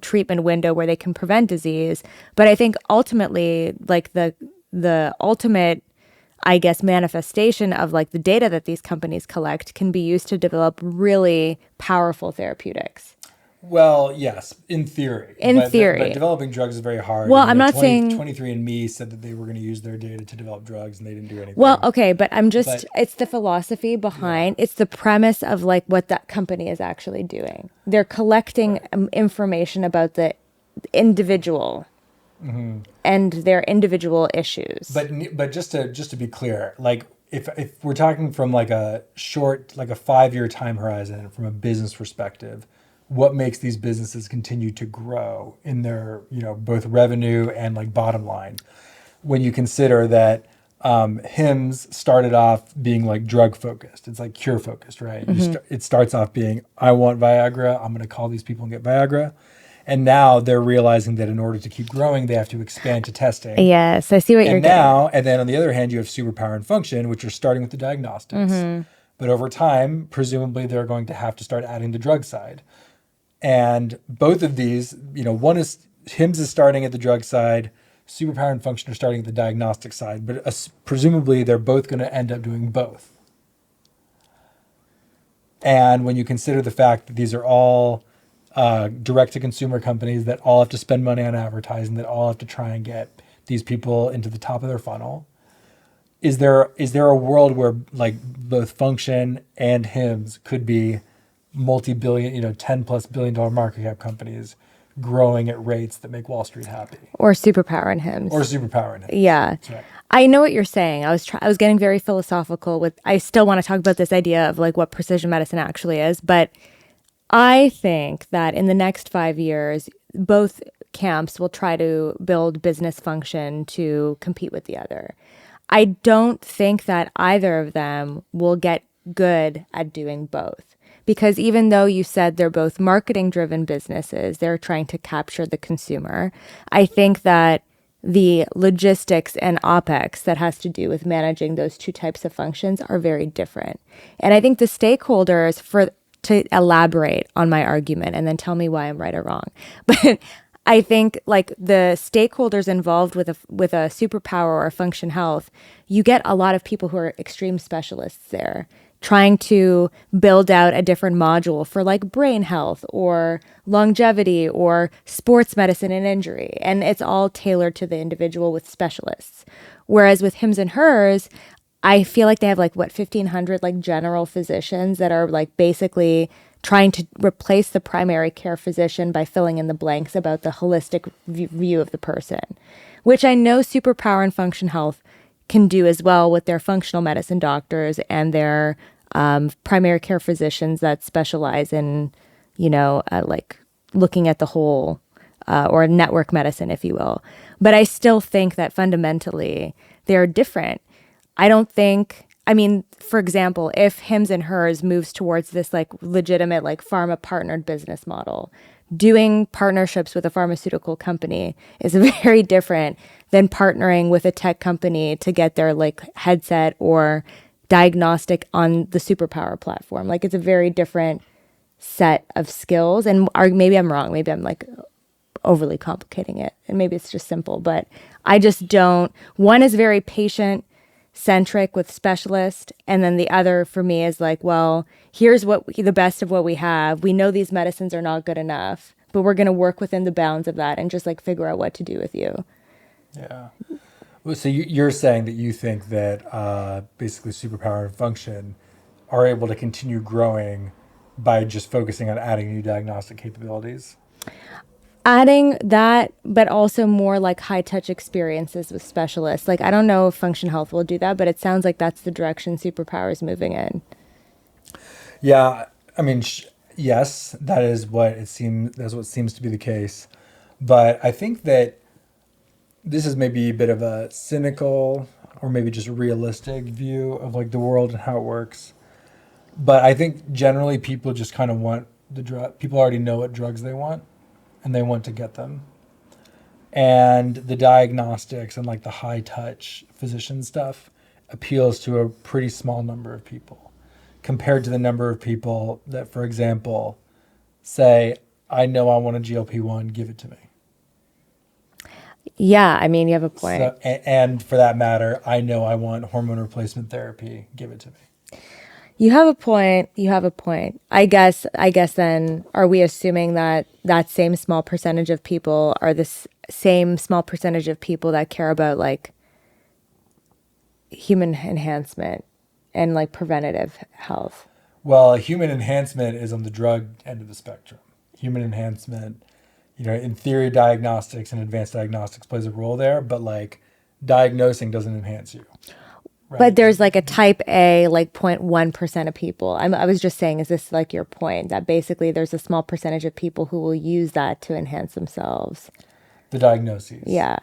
treatment window where they can prevent disease. But I think ultimately, like the ultimate, I guess, manifestation of like the data that these companies collect can be used to develop really powerful therapeutics. Well, yes, in theory. But developing drugs is very hard. Well, I'm not saying 23andMe said that they were going to use their data to develop drugs and they didn't do anything. Well, okay, but it's the philosophy behind, it's the premise of like what that company is actually doing. They're collecting information about the individual and their individual issues. But just to be clear, like if we're talking from like a short, like a 5-year time horizon from a business perspective, what makes these businesses continue to grow in their, both revenue and like bottom line? When you consider that HIMS started off being like drug focused, it's like cure focused, right? Mm-hmm. It starts off being, I want Viagra, I'm going to call these people and get Viagra. And now they're realizing that in order to keep growing, they have to expand to testing. Yes, I see what you're getting. And then on the other hand, you have Superpower and Function, which are starting with the diagnostics. Mm-hmm. But over time, presumably they're going to have to start adding the drug side. And both of these, one is HIMS is starting at the drug side, Superpower and Function are starting at the diagnostic side, but presumably they're both going to end up doing both. And when you consider the fact that these are all direct-to-consumer companies that all have to spend money on advertising, that all have to try and get these people into the top of their funnel, is there a world where like both Function and HIMS could be multi-billion, $10+ billion market cap companies growing at rates that make Wall Street happy? Or Superpower and HIMS. Yeah. That's right. I know what you're saying. I was getting very philosophical with, I still want to talk about this idea of like what precision medicine actually is, but I think that in the next 5 years, both camps will try to build business function to compete with the other. I don't think that either of them will get good at doing both. Because even though you said they're both marketing-driven businesses, they're trying to capture the consumer. I think that the logistics and OpEx that has to do with managing those two types of functions are very different. And I think the stakeholders, to elaborate on my argument and then tell me why I'm right or wrong, but I think like the stakeholders involved with a superpower or function health, you get a lot of people who are extreme specialists there trying to build out a different module for like brain health or longevity or sports medicine and injury. And it's all tailored to the individual with specialists. Whereas with HIMS and HERS, I feel like they have like 1,500 like general physicians that are like basically trying to replace the primary care physician by filling in the blanks about the holistic view of the person, which I know Superpower and Function Health can do as well with their functional medicine doctors and their primary care physicians that specialize in, like looking at the whole or network medicine, if you will. But I still think that fundamentally they're different. For example, if HIMS and HERS moves towards this like legitimate like pharma partnered business model, doing partnerships with a pharmaceutical company is very different than partnering with a tech company to get their like headset or diagnostic on the Superpower platform. Like it's a very different set of skills. And maybe I'm wrong. Maybe I'm like overly complicating it. And maybe it's just simple. But I just don't. One is very patient centric with specialist, and then the other for me is like, well, here's the best of what we have. We know these medicines are not good enough, but we're going to work within the bounds of that and just like figure out what to do with you. Yeah. Well, so you're saying that you think that basically Superpower and Function are able to continue growing by just focusing on adding new diagnostic capabilities? Adding that, but also more like high touch experiences with specialists. Like, I don't know if Function Health will do that, but it sounds like that's the direction Superpower is moving in. Yeah. I mean, yes, that is what it seems. That's what seems to be the case. But I think that this is maybe a bit of a cynical or maybe just realistic view of like the world and how it works. But I think generally people just kind of want the drug. People already know what drugs they want, and they want to get them. And the diagnostics and like the high touch physician stuff appeals to a pretty small number of people compared to the number of people that, for example, say, I know I want a GLP-1, give it to me. Yeah, I mean, you have a point. So, and for that matter, I know I want hormone replacement therapy, give it to me. You have a point. I guess then, are we assuming that that same small percentage of people are the same small percentage of people that care about like human enhancement and like preventative health? Well, human enhancement is on the drug end of the spectrum. Human enhancement, in theory, diagnostics and advanced diagnostics plays a role there, but like diagnosing doesn't enhance you. Right. But there's like a type A, like 0.1% of people. I was just saying, is this like your point that basically there's a small percentage of people who will use that to enhance themselves? The diagnoses. Yeah.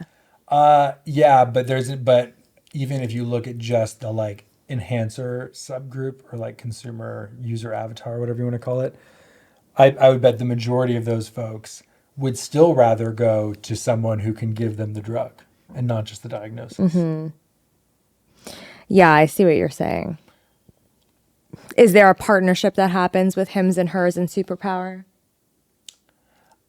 Yeah, but even if you look at just the like enhancer subgroup or like consumer user avatar, whatever you want to call it, I would bet the majority of those folks would still rather go to someone who can give them the drug and not just the diagnosis. Mm-hmm. Yeah, I see what you're saying. Is there a partnership that happens with HIMS and HERS and Superpower?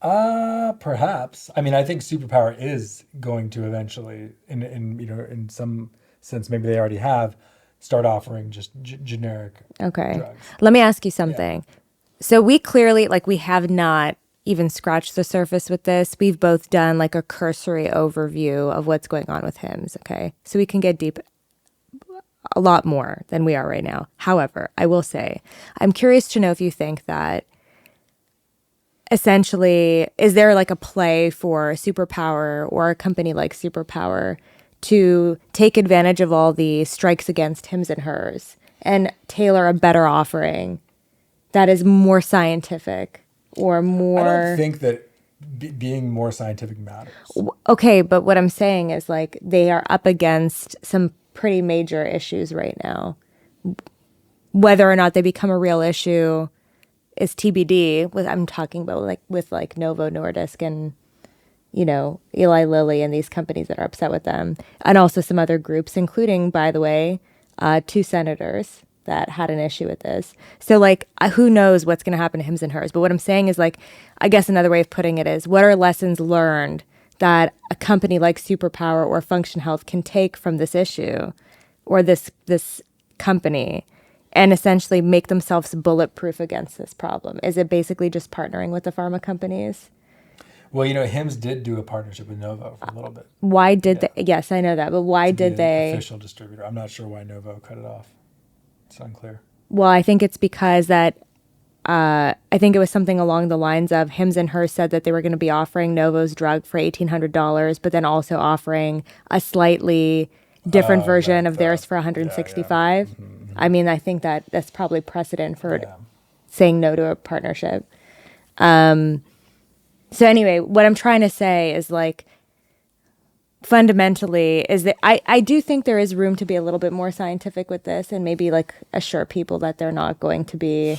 Perhaps. I mean, I think Superpower is going to eventually, in some sense, maybe they already have, start offering just generic drugs. Let me ask you something. Yeah. So we clearly, we have not even scratched the surface with this. We've both done like a cursory overview of what's going on with HIMS, okay? So we can get deep a lot more than we are right now. However, I will say, I'm curious to know if you think that essentially, is there like a play for Superpower or a company like Superpower to take advantage of all the strikes against HIMS and HERS and tailor a better offering that is more scientific or more... I don't think that being more scientific matters. Okay, but what I'm saying is like they are up against some pretty major issues right now. Whether or not they become a real issue is TBD. I'm talking about with Novo Nordisk and Eli Lilly and these companies that are upset with them, and also some other groups, including, by the way, 2 senators that had an issue with this. So, like, who knows what's going to happen to HIMS and hers? But what I'm saying is, like, I guess another way of putting it is, what are lessons learned that a company like Superpower or Function Health can take from this issue, or this company, and essentially make themselves bulletproof against this problem? Is it basically just partnering with the pharma companies? Well, HIMS did do a partnership with Novo for a little bit. Why did they? Yes, I know that, but why did they? Official distributor. I'm not sure why Novo cut it off. It's unclear. Well, I think it's because that I think it was something along the lines of HIMS and hers said that they were going to be offering Novo's drug for $1,800, but then also offering a slightly different version of theirs for $165. Yeah. Mm-hmm. I mean, I think that's probably precedent for saying no to a partnership. So anyway, what I'm trying to say is, like, fundamentally is that I do think there is room to be a little bit more scientific with this, and maybe, like, assure people that they're not going to be,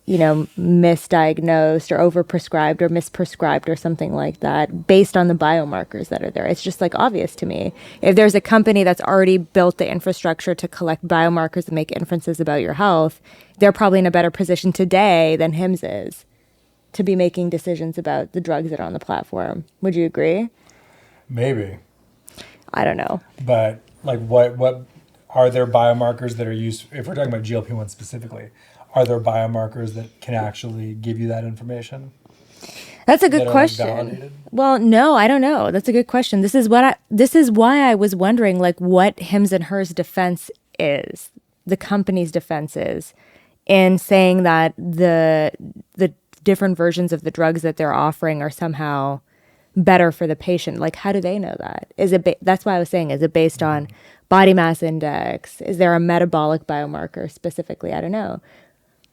misdiagnosed or overprescribed or misprescribed or something like that based on the biomarkers that are there. It's just, like, obvious to me. If there's a company that's already built the infrastructure to collect biomarkers and make inferences about your health, they're probably in a better position today than HIMS is to be making decisions about the drugs that are on the platform. Would you agree? Maybe. I don't know. But, like, what are there biomarkers that are used, if we're talking about GLP-1 specifically, are there biomarkers that can actually give you that information? That's a good question. Validated? Well, no, I don't know. That's a good question. This is why I was wondering, like, what HIMS and hers defense is, the company's defense is, in saying that the different versions of the drugs that they're offering are somehow better for the patient. Like, how do they know that? That's why I was saying, is it based on body mass index? Is there a metabolic biomarker specifically? I don't know.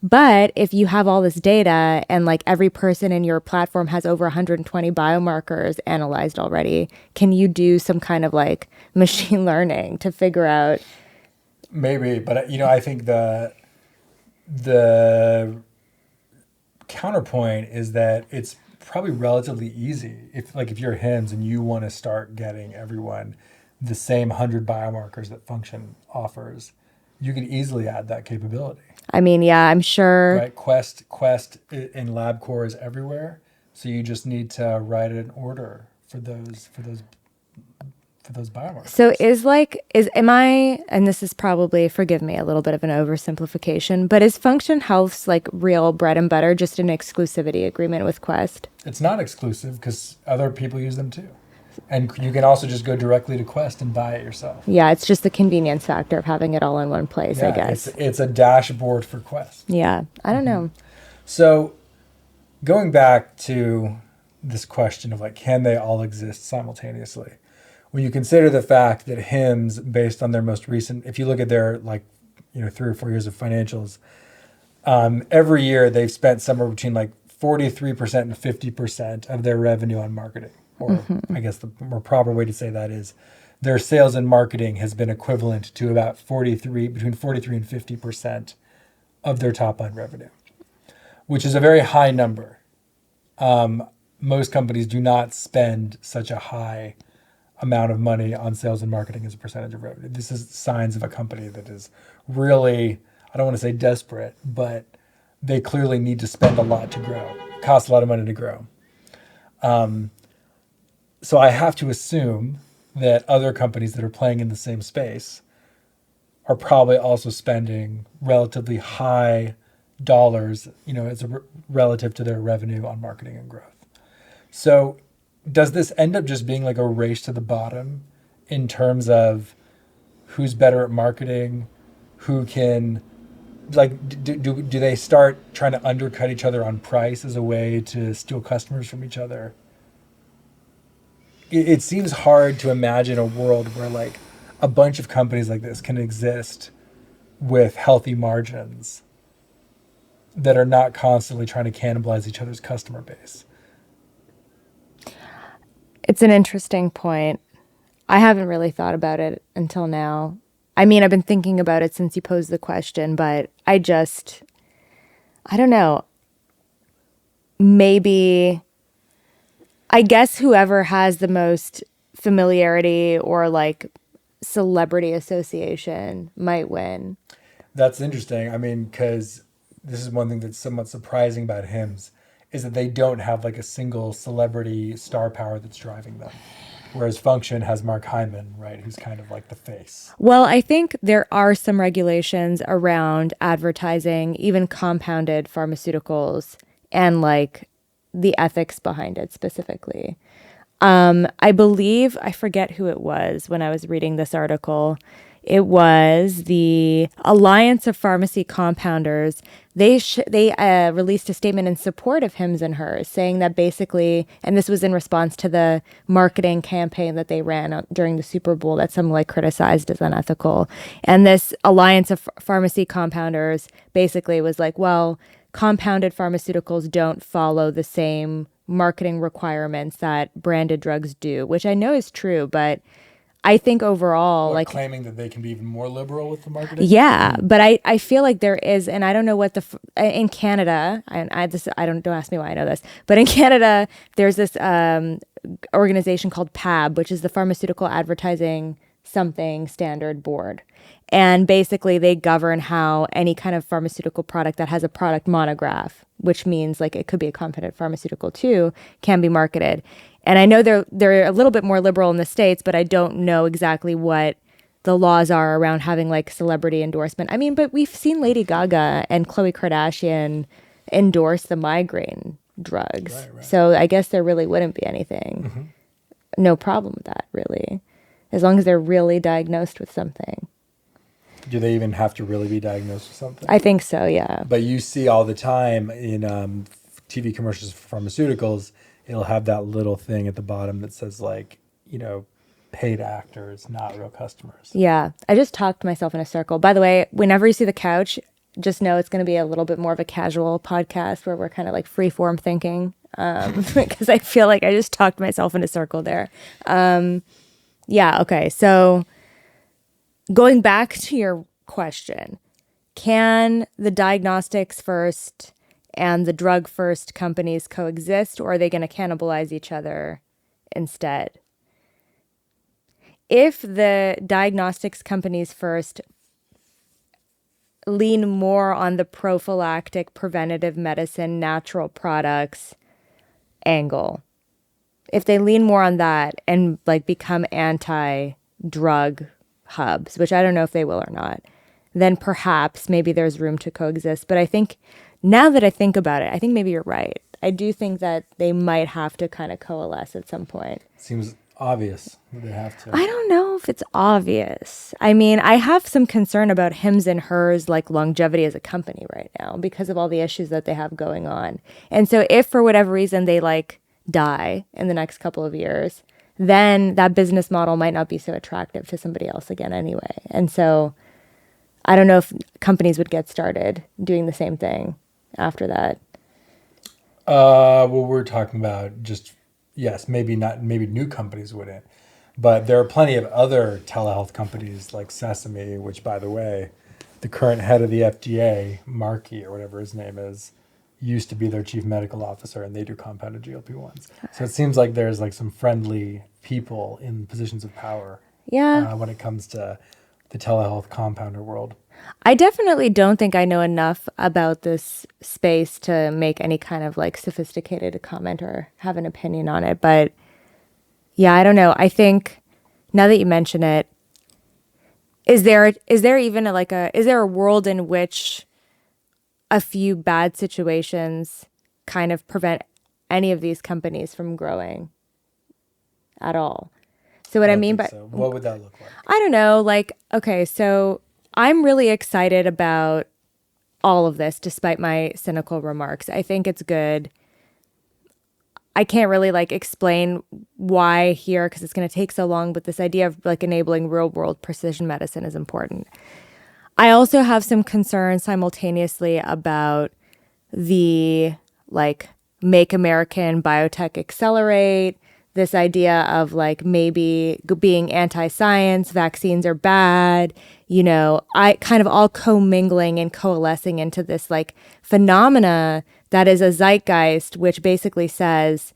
But if you have all this data and, like, every person in your platform has over 120 biomarkers analyzed already, can you do some kind of, like, machine learning to figure out? Maybe, but I think the counterpoint is that it's probably relatively easy if you're HIMS and you want to start getting everyone the same 100 biomarkers that Function offers, you can easily add that capability. I mean, yeah, I'm sure. Right, Quest in LabCorp is everywhere, so you just need to write an order for those biomarkers. So and this is probably, forgive me, a little bit of an oversimplification, but is Function Health's, like, real bread and butter just an exclusivity agreement with Quest? It's not exclusive because other people use them too. And you can also just go directly to Quest and buy it yourself. Yeah, it's just the convenience factor of having it all in one place, I guess. It's a dashboard for Quest. Yeah, I don't know. So going back to this question of, like, can they all exist simultaneously? When you consider the fact that HIMS, based on their most recent, if you look at their, 3 or 4 years of financials, every year they've spent somewhere between, like, 43% and 50% of their revenue on marketing. Or I guess the more proper way to say that is their sales and marketing has been equivalent to about between 43 and 50% of their top line revenue, which is a very high number. Most companies do not spend such a high amount of money on sales and marketing as a percentage of revenue. This is signs of a company that is really, I don't want to say desperate, but they clearly need to spend a lot to grow. It costs a lot of money to grow. So I have to assume that other companies that are playing in the same space are probably also spending relatively high dollars, relative to their revenue on marketing and growth. So does this end up just being like a race to the bottom in terms of who's better at marketing, who can, like, do they start trying to undercut each other on price as a way to steal customers from each other? It seems hard to imagine a world where, like, a bunch of companies like this can exist with healthy margins that are not constantly trying to cannibalize each other's customer base. It's an interesting point. I haven't really thought about it until now. I mean, I've been thinking about it since you posed the question, but I don't know. Maybe I guess whoever has the most familiarity or like celebrity association might win. That's interesting. I mean, because this is one thing that's somewhat surprising about HIMS is that they don't have like a single celebrity star power that's driving them. Whereas Function has Mark Hyman, right, who's kind of like the face. Well, I think there are some regulations around advertising, even compounded pharmaceuticals, and like the ethics behind it specifically. I believe, I forget who it was when I was reading this article. It was the Alliance of Pharmacy Compounders. They released a statement in support of Hims and Hers, saying that basically, and this was in response to the marketing campaign that they ran during the Super Bowl that some like criticized as unethical. And this Alliance of Pharmacy Compounders basically was like, well, compounded pharmaceuticals don't follow the same marketing requirements that branded drugs do, which I know is true, but I think overall, like claiming that they can be even more liberal with the marketing. yeah, but I feel like there is, and I don't know what in Canada, and don't ask me why I know this, but in Canada there's this organization called PAB, which is the Pharmaceutical Advertising Something Standard Board, and basically they govern how any kind of pharmaceutical product that has a product monograph, which means like it could be a compounded pharmaceutical too, can be marketed. And I know they're a little bit more liberal in the States, but I don't know exactly what the laws are around having like celebrity endorsement. I mean, but we've seen Lady Gaga and Khloe Kardashian endorse the migraine drugs. Right. So I guess there really wouldn't be anything. No problem with that, really, as long as they're really diagnosed with something. Do they even have to really be diagnosed with something? I think so, yeah. But you see all the time in TV commercials for pharmaceuticals, it'll have that little thing at the bottom that says like, paid actors, not real customers. Yeah, I just talked myself in a circle. By the way, whenever you see the couch, just know it's going to be a little bit more of a casual podcast where we're kind of like free form thinking, because I feel like I just talked myself in a circle there. Yeah, okay. So going back to your question, can the diagnostics first and the drug first companies coexist, or are they going to cannibalize each other instead? If the diagnostics companies first lean more on the prophylactic, preventative medicine, natural products angle, if they lean more on that and like become anti-drug hubs, which I don't know if they will or not, then perhaps maybe there's room to coexist. But I think now that I think about it, I think maybe you're right. I do think that they might have to kind of coalesce at some point. Seems obvious that they have to. I don't know if it's obvious. I mean, I have some concern about Hims and Hers like longevity as a company right now because of all the issues that they have going on. And so if for whatever reason they like die in the next couple of years, then that business model might not be so attractive to somebody else again anyway. And so I don't know if companies would get started doing the same thing after that. Well, we're talking about just, yes, maybe new companies wouldn't. But there are plenty of other telehealth companies like Sesame, which, by the way, the current head of the FDA, Markey or whatever his name is, used to be their chief medical officer, and they do compounded GLP-1s. So it seems like there's like some friendly people in positions of power when it comes to the telehealth compounder world. I definitely don't think I know enough about this space to make any kind of like sophisticated comment or have an opinion on it. But yeah, I don't know. I think now that you mention it, is there even is there a world in which a few bad situations kind of prevent any of these companies from growing at all? So what I mean by what would that look like? I don't know. Like, okay, so I'm really excited about all of this, despite my cynical remarks. I think it's good. I can't really like explain why here because it's going to take so long, but this idea of like enabling real world precision medicine is important. I also have some concerns simultaneously about the like make American biotech accelerate, this idea of like maybe being anti-science, vaccines are bad, I kind of all commingling and coalescing into this like phenomena that is a zeitgeist, which basically says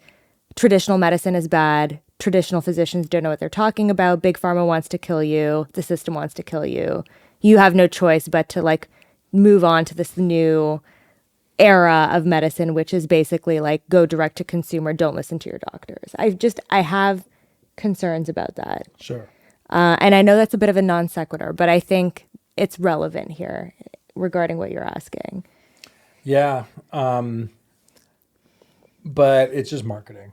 traditional medicine is bad. Traditional physicians don't know what they're talking about. Big pharma wants to kill you. The system wants to kill you. You have no choice but to like move on to this new era of medicine, which is basically like go direct to consumer. Don't listen to your doctors. I have concerns about that. Sure. And I know that's a bit of a non sequitur, but I think it's relevant here regarding what you're asking. Yeah. But it's just marketing.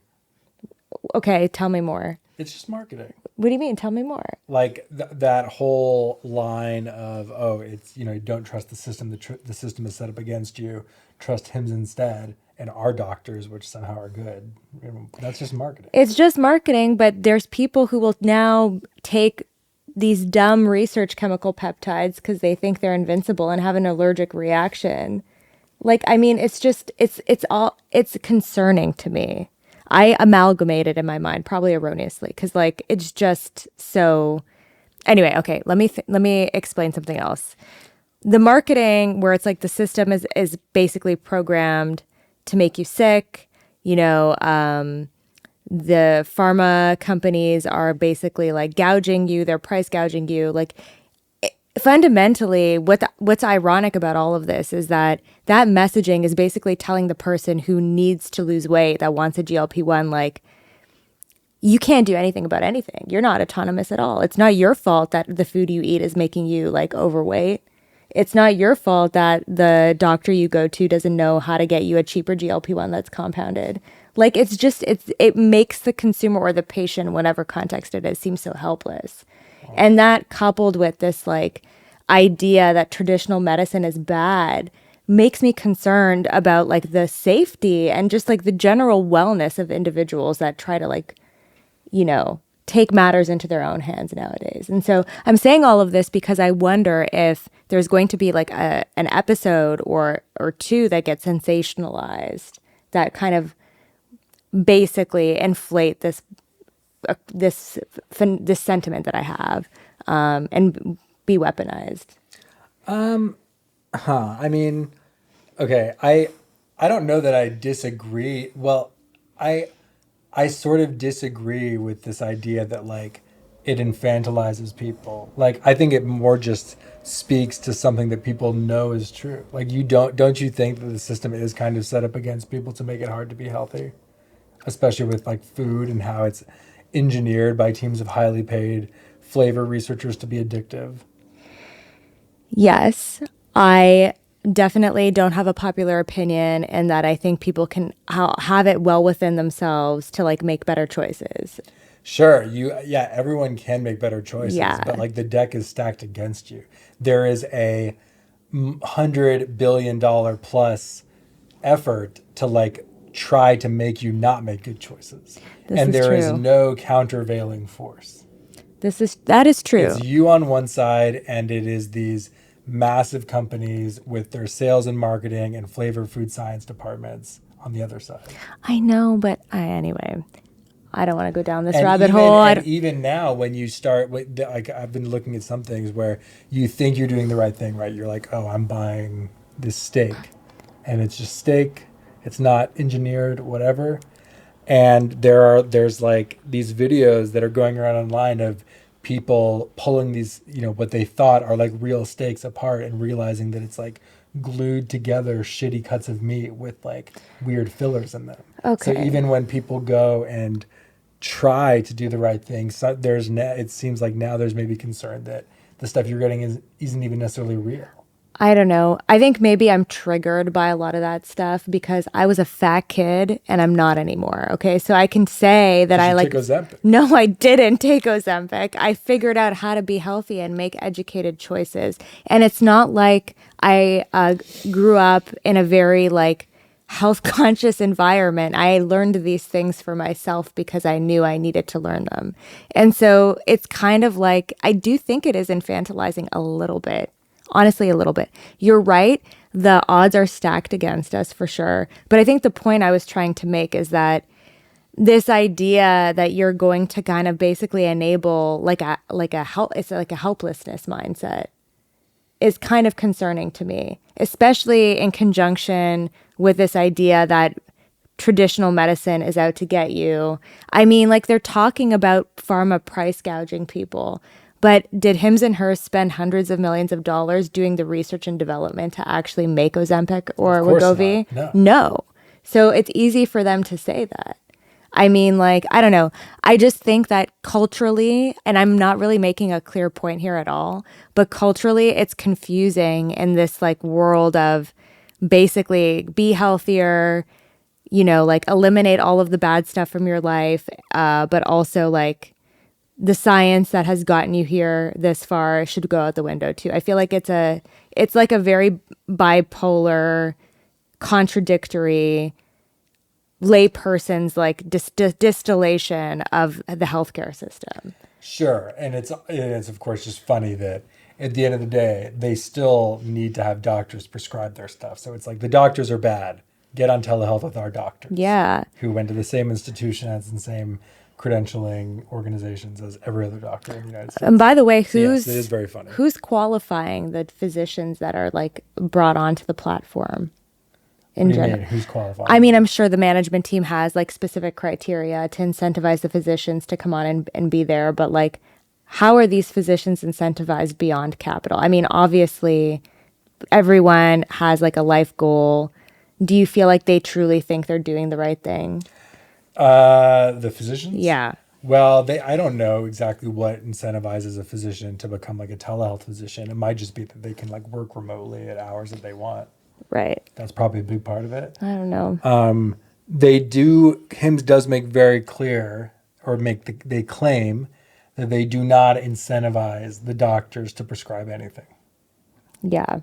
Okay, tell me more. It's just marketing. What do you mean? Tell me more. Like that whole line of, oh, it's, you don't trust the system. The system is set up against you. Trust HIMS instead. And our doctors, which somehow are good. That's just marketing. It's just marketing, but there's people who will now take these dumb research chemical peptides because they think they're invincible and have an allergic reaction. Like, I mean, it's concerning to me. I amalgamate it in my mind, probably erroneously, because like it's just so. Anyway, okay, let me explain something else. The marketing, where it's like the system is basically programmed to make you sick. The pharma companies are basically like gouging you. They're price gouging you. Like fundamentally, what's ironic about all of this is that messaging is basically telling the person who needs to lose weight, that wants a GLP-1, like, you can't do anything about anything. You're not autonomous at all. It's not your fault that the food you eat is making you like overweight. It's not your fault that the doctor you go to doesn't know how to get you a cheaper GLP-1 that's compounded. Like, it makes the consumer or the patient, whatever context it is, seem so helpless. And that coupled with this like idea that traditional medicine is bad makes me concerned about like the safety and just like the general wellness of individuals that try to like, take matters into their own hands nowadays. And so I'm saying all of this because I wonder if there's going to be like an episode or two that get sensationalized that kind of basically inflate this sentiment that I have, and be weaponized. I mean, okay, I don't know that I disagree. Well, I sort of disagree with this idea that like it infantilizes people. Like I think it more just speaks to something that people know is true. Like don't you think that the system is kind of set up against people to make it hard to be healthy? Especially with like food and how it's engineered by teams of highly paid flavor researchers to be addictive. Yes, I definitely don't have a popular opinion in that I think people can have it well within themselves to like make better choices. Sure, everyone can make better choices, Yeah. but like the deck is stacked against you. There is a $100 billion plus effort to like try to make you not make good choices. And there is no countervailing force. That is true. It's you on one side, and it is these massive companies with their sales and marketing and flavor food science departments on the other side. I know, but anyway, I don't want to go down this rabbit hole. Even now, when you start, like I've been looking at some things where you think you're doing the right thing, right? You're like, oh, I'm buying this steak, and it's just steak. It's not engineered, whatever. And there's like these videos that are going around online of people pulling these, what they thought are like real steaks apart and realizing that it's like glued together shitty cuts of meat with like weird fillers in them. Okay. So even when people go and try to do the right thing, it seems like now there's maybe concern that the stuff you're getting isn't even necessarily real. I don't know. I think maybe I'm triggered by a lot of that stuff because I was a fat kid and I'm not anymore. Okay. So I can say that I like. Took Ozempic. No, I didn't take Ozempic. I figured out how to be healthy and make educated choices. And it's not like I grew up in a very like health conscious environment. I learned these things for myself because I knew I needed to learn them. And so it's kind of like, I do think it is infantilizing a little bit. Honestly, a little bit. You're right. The odds are stacked against us for sure. But I think the point I was trying to make is that this idea that you're going to kind of basically enable it's like a helplessness mindset is kind of concerning to me, especially in conjunction with this idea that traditional medicine is out to get you. I mean, like they're talking about pharma price gouging people. But did Hims and Hers spend hundreds of millions of dollars doing the research and development to actually make Ozempic or Wegovy? No. So it's easy for them to say that. I mean, like, I don't know. I just think that culturally, and I'm not really making a clear point here at all, but culturally it's confusing in this like world of basically be healthier, you know, like eliminate all of the bad stuff from your life, but also like the science that has gotten you here this far should go out the window too. I feel like it's like a very bipolar, contradictory layperson's like distillation of the healthcare system. Sure. And it's of course just funny that at the end of the day, they still need to have doctors prescribe their stuff. So it's like the doctors are bad. Get on telehealth with our doctors. Yeah. Who went to the same institution as the same credentialing organizations as every other doctor in the United States. And by the way, it is very funny. Who's qualifying the physicians that are like brought onto the platform? In general, who's qualifying? I mean, I'm sure the management team has like specific criteria to incentivize the physicians to come on and be there. But like, how are these physicians incentivized beyond capital? I mean, obviously, everyone has like a life goal. Do you feel like they truly think they're doing the right thing? The physicians? Yeah. Well, I don't know exactly what incentivizes a physician to become like a telehealth physician. It might just be that they can like work remotely at hours that they want. Right. That's probably a big part of it. I don't know. HIMS does make very clear, or they claim that they do not incentivize the doctors to prescribe anything. Yeah.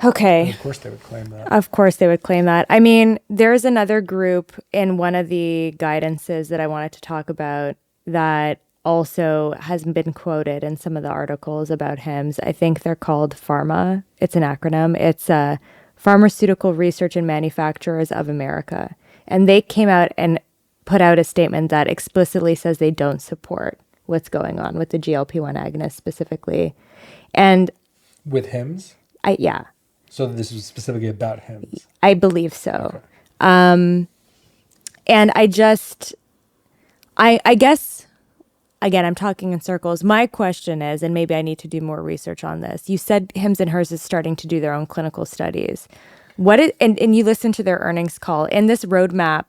Okay. And of course they would claim that. Of course they would claim that. I mean, there's another group in one of the guidances that I wanted to talk about that also has been quoted in some of the articles about HIMS. I think they're called PhRMA. It's an acronym. It's Pharmaceutical Research and Manufacturers of America. And they came out and put out a statement that explicitly says they don't support what's going on with the GLP-1 agonist specifically. And with HIMS? Yeah. So this was specifically about HIMS? I believe so. Okay. And I guess, again, I'm talking in circles. My question is, and maybe I need to do more research on this. You said Hims and Hers is starting to do their own clinical studies. And you listened to their earnings call. In this roadmap,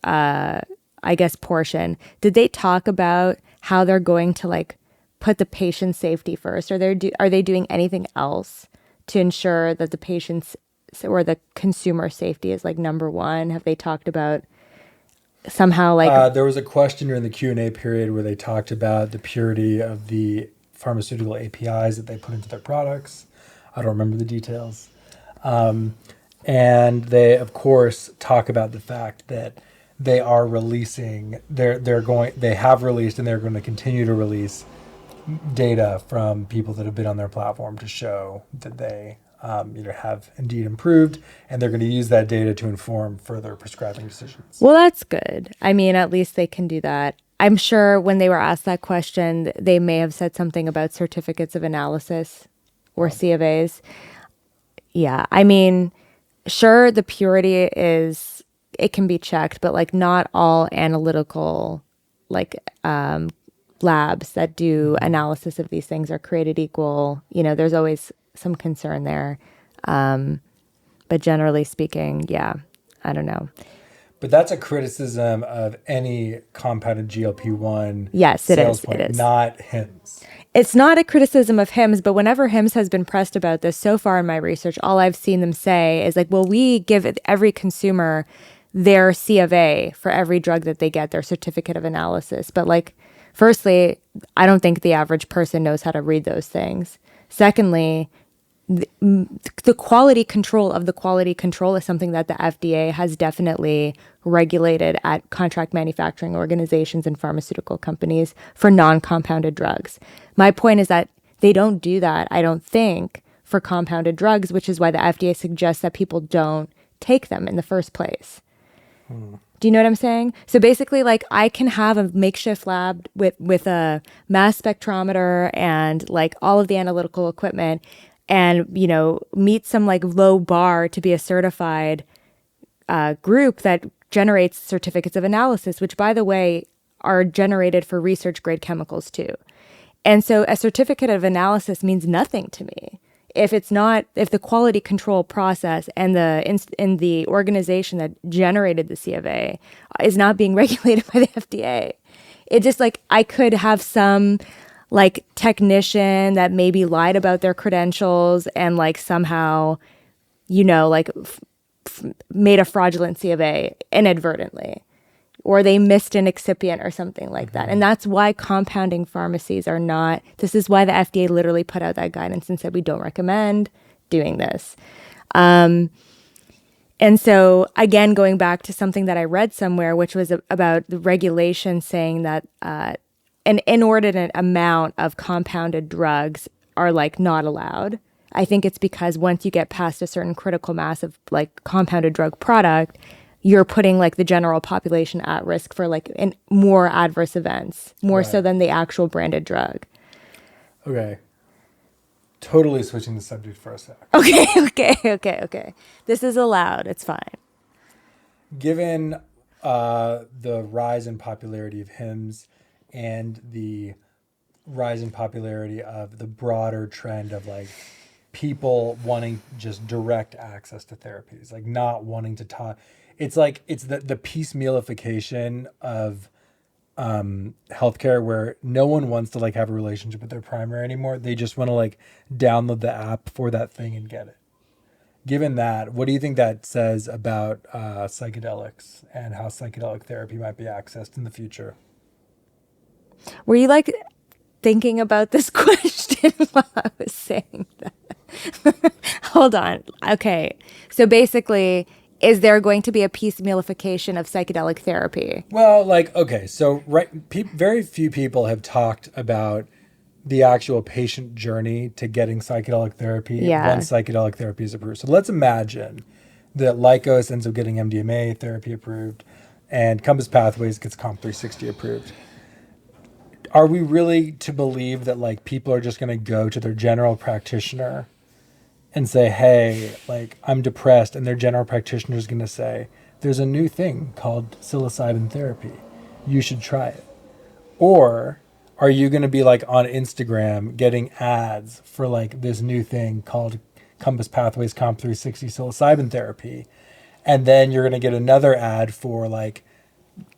I guess, portion, did they talk about how they're going to like put the patient safety first? Are they doing anything else to ensure that the patient's or the consumer safety is like number one? Have they talked about somehow like there was a question during the Q&A period where they talked about the purity of the pharmaceutical APIs that they put into their products. I don't remember the details. And they of course talk about the fact that they are releasing they have released and they're going to continue to release data from people that have been on their platform to show that they have indeed improved, and they're going to use that data to inform further prescribing decisions. Well, that's good. I mean, at least they can do that. I'm sure when they were asked that question, they may have said something about certificates of analysis or C of A's. Yeah, I mean, sure, the purity it can be checked, but like not all analytical like labs that do analysis of these things are created equal. There's always some concern there. But generally speaking, yeah, I don't know. But that's a criticism of any compounded GLP-1 yes, it sales is. point, it is. not HIMS. It's not a criticism of HIMS, but whenever HIMS has been pressed about this so far in my research, all I've seen them say is like, well, we give every consumer their C of A for every drug that they get, their certificate of analysis. But like, firstly, I don't think the average person knows how to read those things. Secondly, the quality control of the quality control is something that the FDA has definitely regulated at contract manufacturing organizations and pharmaceutical companies for non-compounded drugs. My point is that they don't do that, I don't think, for compounded drugs, which is why the FDA suggests that people don't take them in the first place. Do you know what I'm saying? So basically, like, I can have a makeshift lab with a mass spectrometer and like all of the analytical equipment and, meet some like low bar to be a certified group that generates certificates of analysis, which, by the way, are generated for research grade chemicals too. And so a certificate of analysis means nothing to me if the quality control process and the organization that generated the C of A is not being regulated by the FDA. It just like, I could have some like technician that maybe lied about their credentials and like somehow, like made a fraudulent C of A inadvertently, or they missed an excipient or something like that. And that's why compounding pharmacies are not, this is why the FDA literally put out that guidance and said, we don't recommend doing this. And so again, going back to something that I read somewhere, which was about the regulation saying that an inordinate amount of compounded drugs are like not allowed. I think it's because once you get past a certain critical mass of like compounded drug product, you're putting like the general population at risk for like more adverse events, more so than the actual branded drug. Okay. Totally switching the subject for a sec. Okay. This is allowed. It's fine. Given the rise in popularity of HIMS and the rise in popularity of the broader trend of like people wanting just direct access to therapies, like not wanting to talk. It's like, it's the piecemealification of healthcare where no one wants to like have a relationship with their primary anymore. They just want to like download the app for that thing and get it. Given that, what do you think that says about psychedelics and how psychedelic therapy might be accessed in the future? Were you like thinking about this question while I was saying that? Hold on. Okay. So basically, is there going to be a piecemealification of psychedelic therapy? Well, like, okay, so very few people have talked about the actual patient journey to getting psychedelic therapy once psychedelic therapy is approved. So let's imagine that Lykos ends up getting MDMA therapy approved and Compass Pathways gets COMP360 approved. Are we really to believe that like people are just going to go to their general practitioner and say, hey, like I'm depressed, and their general practitioner is going to say, there's a new thing called psilocybin therapy. You should try it. Or are you going to be like on Instagram getting ads for like this new thing called Compass Pathways COMP360 psilocybin therapy? And then you're going to get another ad for like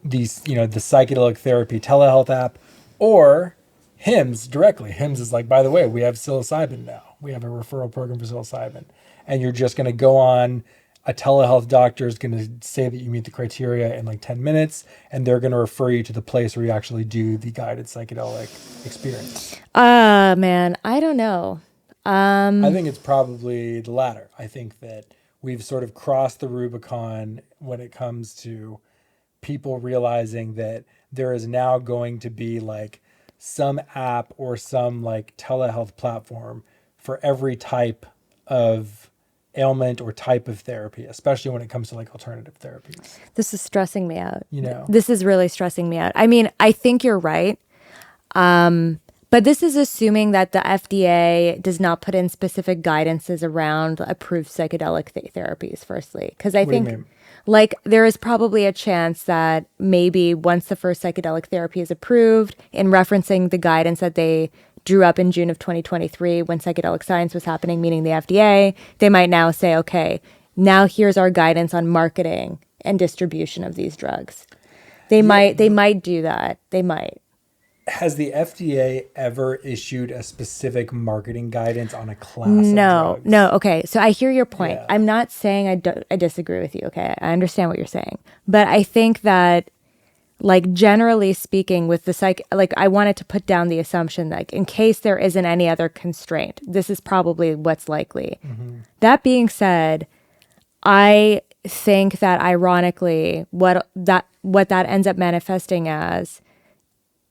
these, the psychedelic therapy telehealth app, or HIMS directly. HIMS is like, by the way, we have psilocybin now. We have a referral program for psilocybin. And you're just going to go on, a telehealth doctor is going to say that you meet the criteria in like 10 minutes, and they're going to refer you to the place where you actually do the guided psychedelic experience. Man, I don't know. I think it's probably the latter. I think that we've sort of crossed the Rubicon when it comes to people realizing that there is now going to be like some app or some like telehealth platform for every type of ailment or type of therapy, especially when it comes to like alternative therapies. This is stressing me out. This is really stressing me out. I mean, I think you're right. But this is assuming that the FDA does not put in specific guidances around approved psychedelic therapies, firstly. Because I think like there is probably a chance that maybe once the first psychedelic therapy is approved, in referencing the guidance that they drew up in June of 2023 when psychedelic science was happening, meaning the FDA, they might now say, okay, now here's our guidance on marketing and distribution of these drugs. They might do that. They might. Has the FDA ever issued a specific marketing guidance on a class of drugs? No. Okay. So I hear your point. Yeah. I'm not saying I disagree with you. Okay. I understand what you're saying. But I think that, like, generally speaking, with the I wanted to put down the assumption that, like, in case there isn't any other constraint, this is probably what's likely. Mm-hmm. That being said, I think that ironically, what that ends up manifesting as,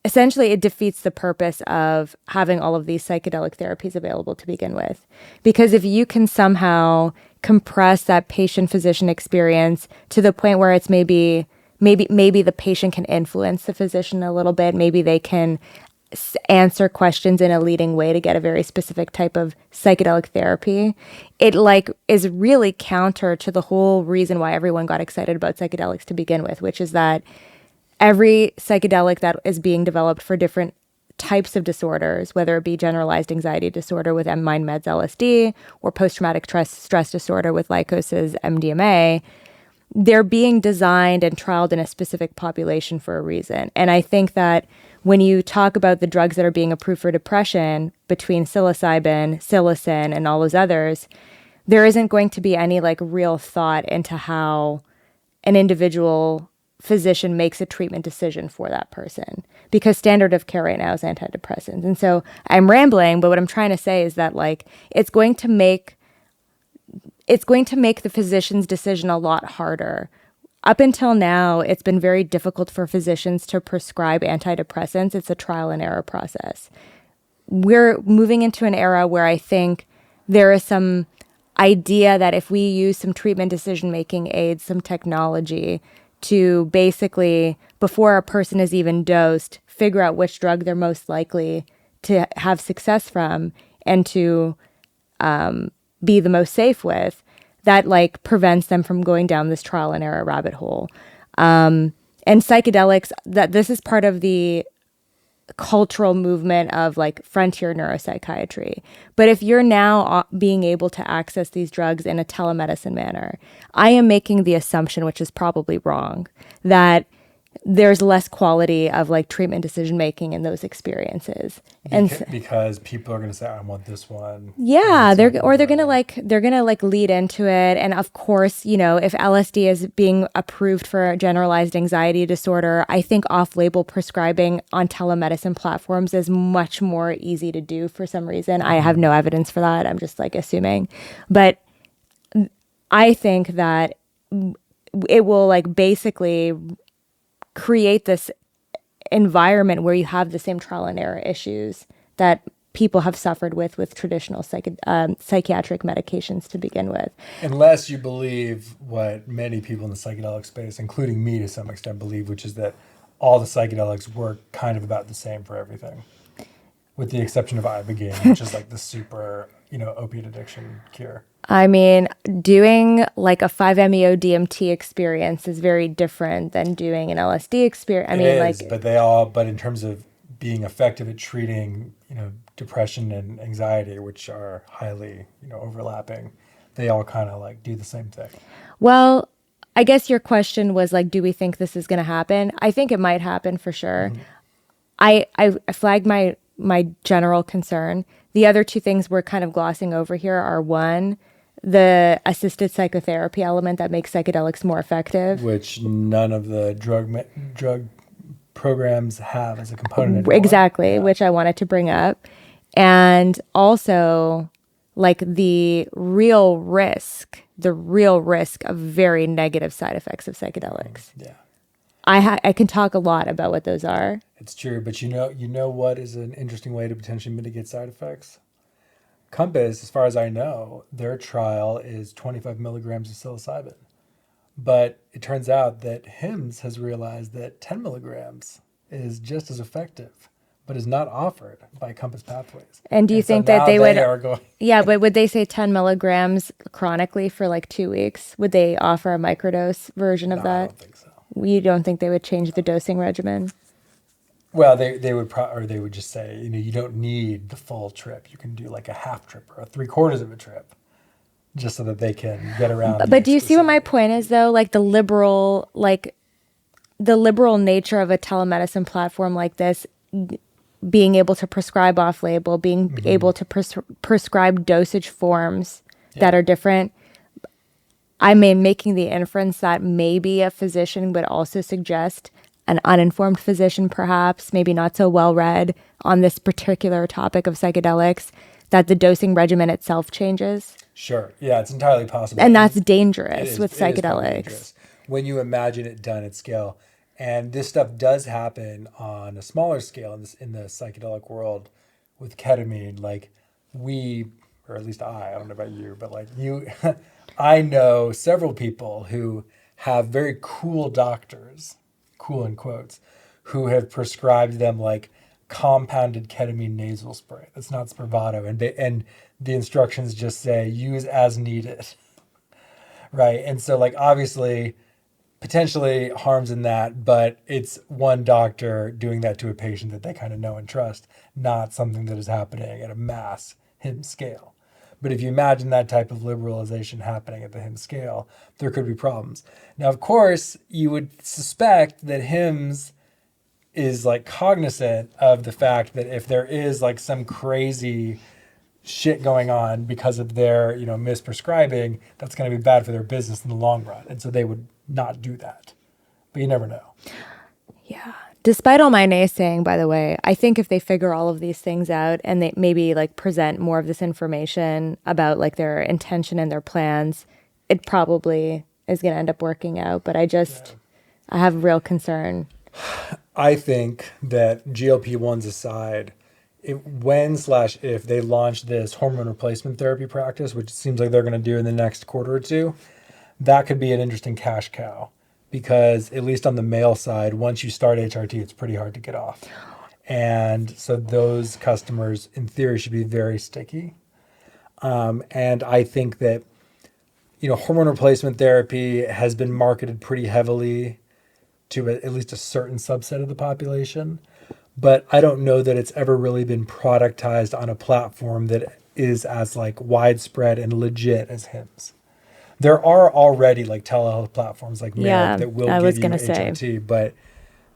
essentially, it defeats the purpose of having all of these psychedelic therapies available to begin with. Because if you can somehow compress that patient-physician experience to the point where it's maybe the patient can influence the physician a little bit, maybe they can answer questions in a leading way to get a very specific type of psychedelic therapy, it like is really counter to the whole reason why everyone got excited about psychedelics to begin with, which is that every psychedelic that is being developed for different types of disorders, whether it be generalized anxiety disorder with mind meds LSD or post-traumatic stress disorder with Lykos's MDMA, they're being designed and trialed in a specific population for a reason. And I think that when you talk about the drugs that are being approved for depression between psilocybin, psilocin, and all those others, there isn't going to be any like real thought into how an individual physician makes a treatment decision for that person, because standard of care right now is antidepressants. And so I'm rambling, but what I'm trying to say is that like it's going to make the physician's decision a lot harder. Up until now, it's been very difficult for physicians to prescribe antidepressants. It's a trial and error process. We're moving into an era where I think there is some idea that if we use some treatment decision-making aids, some technology to basically, before a person is even dosed, figure out which drug they're most likely to have success from and to be the most safe with, that like prevents them from going down this trial and error rabbit hole. And psychedelics, that this is part of the cultural movement of like frontier neuropsychiatry. But if you're now being able to access these drugs in a telemedicine manner, I am making the assumption, which is probably wrong, that there's less quality of like treatment decision making in those experiences. And because people are going to say, I want this one. yeah, they're going to lead into it. And of course, you know, if LSD is being approved for generalized anxiety disorder, I think off-label prescribing on telemedicine platforms is much more easy to do for some reason. I have no evidence for that. I'm just like assuming. But I think that it will like basically create this environment where you have the same trial and error issues that people have suffered with traditional psychiatric medications to begin with. Unless you believe what many people in the psychedelic space, including me to some extent, believe, which is that all the psychedelics work kind of about the same for everything, with the exception of ibogaine, which is like the super, opiate addiction cure. I mean, doing like a 5-MeO DMT experience is very different than doing an LSD experience. But in terms of being effective at treating, depression and anxiety, which are highly, overlapping, they all kind of like do the same thing. Well, I guess your question was like, do we think this is going to happen? I think it might happen for sure. Mm-hmm. I flagged my general concern. The other two things we're kind of glossing over here are, one, the assisted psychotherapy element that makes psychedelics more effective, which none of the drug programs have as a component anymore. Exactly, yeah. Which I wanted to bring up. And also like the real risk of very negative side effects of psychedelics. Yeah. I can talk a lot about what those are. It's true, but you know what is an interesting way to potentially mitigate side effects? Compass, as far as I know, their trial is 25 milligrams of psilocybin. But it turns out that HIMS has realized that 10 milligrams is just as effective, but is not offered by Compass Pathways. And do you think that they would... Yeah, but would they say 10 milligrams chronically for like 2 weeks? Would they offer a microdose version of that? I don't think so. You don't think they would change the dosing regimen? Well, they would just say, you don't need the full trip. You can do like a half trip or a 3/4 of a trip, just so that they can get around. But do you see what my point is, though? Like the liberal nature of a telemedicine platform like this, being able to prescribe off-label, being able to prescribe dosage forms that are different. I mean, making the inference that maybe a physician would also suggest, an uninformed physician perhaps, maybe not so well-read on this particular topic of psychedelics, that the dosing regimen itself changes. Sure. Yeah, it's entirely possible. And that's dangerous with psychedelics. Dangerous when you imagine it done at scale. And this stuff does happen on a smaller scale in the psychedelic world with ketamine. Like or at least I don't know about you, but like you, I know several people who have very cool doctors, cool in quotes, who have prescribed them like compounded ketamine nasal spray. That's not Spravato. And the instructions just say use as needed. Right. And so like obviously potentially harms in that, but it's one doctor doing that to a patient that they kind of know and trust, not something that is happening at a mass HIMS scale. But if you imagine that type of liberalization happening at the HIMS scale, there could be problems. Now, of course, you would suspect that HIMS is like cognizant of the fact that if there is like some crazy shit going on because of their, misprescribing, that's going to be bad for their business in the long run. And so they would not do that. But you never know. Yeah. Despite all my naysaying, by the way, I think if they figure all of these things out and they maybe like present more of this information about like their intention and their plans, it probably is going to end up working out. But I have real concern. I think that GLP-1s aside, if they launch this hormone replacement therapy practice, which it seems like they're going to do in the next quarter or two, that could be an interesting cash cow. Because at least on the male side, once you start HRT, it's pretty hard to get off. And so those customers, in theory, should be very sticky. And I think that, hormone replacement therapy has been marketed pretty heavily to at least a certain subset of the population. But I don't know that it's ever really been productized on a platform that is as like widespread and legit as HIMS. There are already like telehealth platforms like Merrick that will give you HRT, but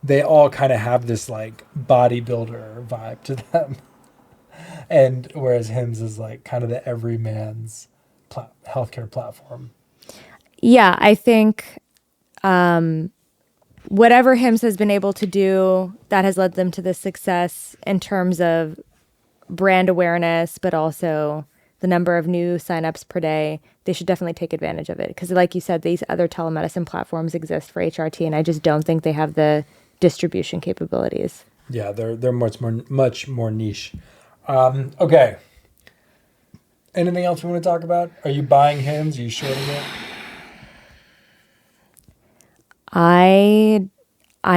they all kind of have this like bodybuilder vibe to them. And whereas HIMS is like kind of the everyman's healthcare platform. Yeah, I think whatever HIMS has been able to do, that has led them to this success in terms of brand awareness, but also the number of new signups per day. They should definitely take advantage of it. Because like you said, these other telemedicine platforms exist for HRT, and I just don't think they have the distribution capabilities. Yeah, they're much more niche. Okay. Anything else we want to talk about? Are you buying HIMS? Are you shorting it? I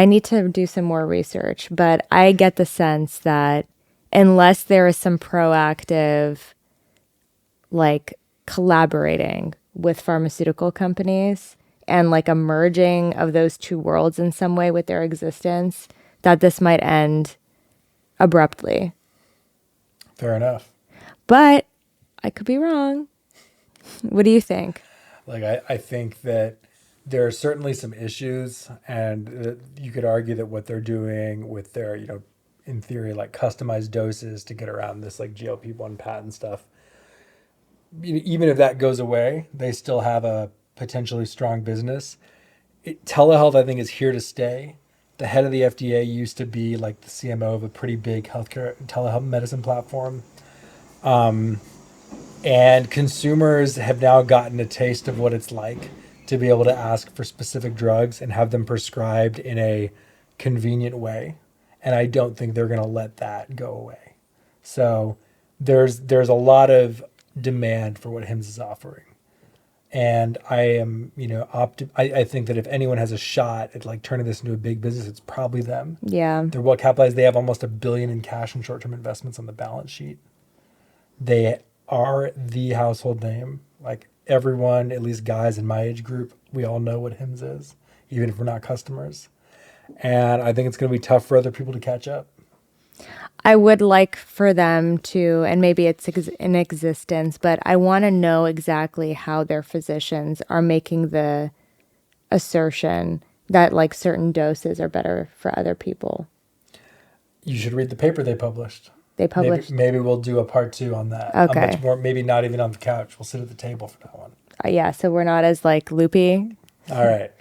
need to do some more research, but I get the sense that unless there is some proactive, like collaborating with pharmaceutical companies and like a merging of those two worlds in some way with their existence, that this might end abruptly. Fair enough. But I could be wrong. What do you think? Like, I think that there are certainly some issues, and you could argue that what they're doing with their, in theory, like customized doses to get around this like GLP-1 patent stuff, even if that goes away, they still have a potentially strong business. Telehealth, I think, is here to stay. The head of the FDA used to be like the CMO of a pretty big healthcare telehealth medicine platform. And consumers have now gotten a taste of what it's like to be able to ask for specific drugs and have them prescribed in a convenient way. And I don't think they're going to let that go away. So there's a lot of demand for what HIMS is offering. And I am, I think that if anyone has a shot at like turning this into a big business, it's probably them. Yeah. They're well capitalized. They have almost $1 billion in cash and short-term investments on the balance sheet. They are the household name. Like everyone, at least guys in my age group, we all know what HIMS is, even if we're not customers. And I think it's going to be tough for other people to catch up. I would like for them to, and maybe it's in existence, but I want to know exactly how their physicians are making the assertion that like certain doses are better for other people. You should read the paper they published. Maybe we'll do a part 2 on that. Okay. Much more, maybe not even on the couch. We'll sit at the table for that one. Yeah, so we're not as like loopy. All right.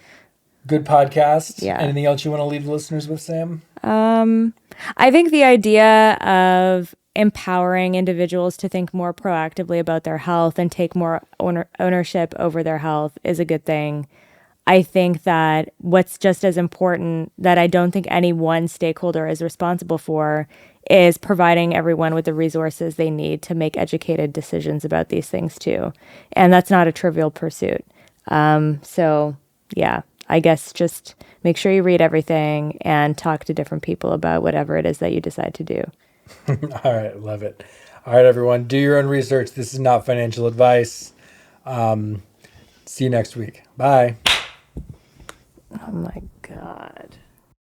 Good podcast. Yeah. Anything else you want to leave the listeners with, Sam? I think the idea of empowering individuals to think more proactively about their health and take more ownership over their health is a good thing. I think that what's just as important that I don't think any one stakeholder is responsible for is providing everyone with the resources they need to make educated decisions about these things too. And that's not a trivial pursuit. So yeah, I guess just make sure you read everything and talk to different people about whatever it is that you decide to do. All right, love it. All right, everyone, do your own research. This is not financial advice. See you next week. Bye. Oh my God.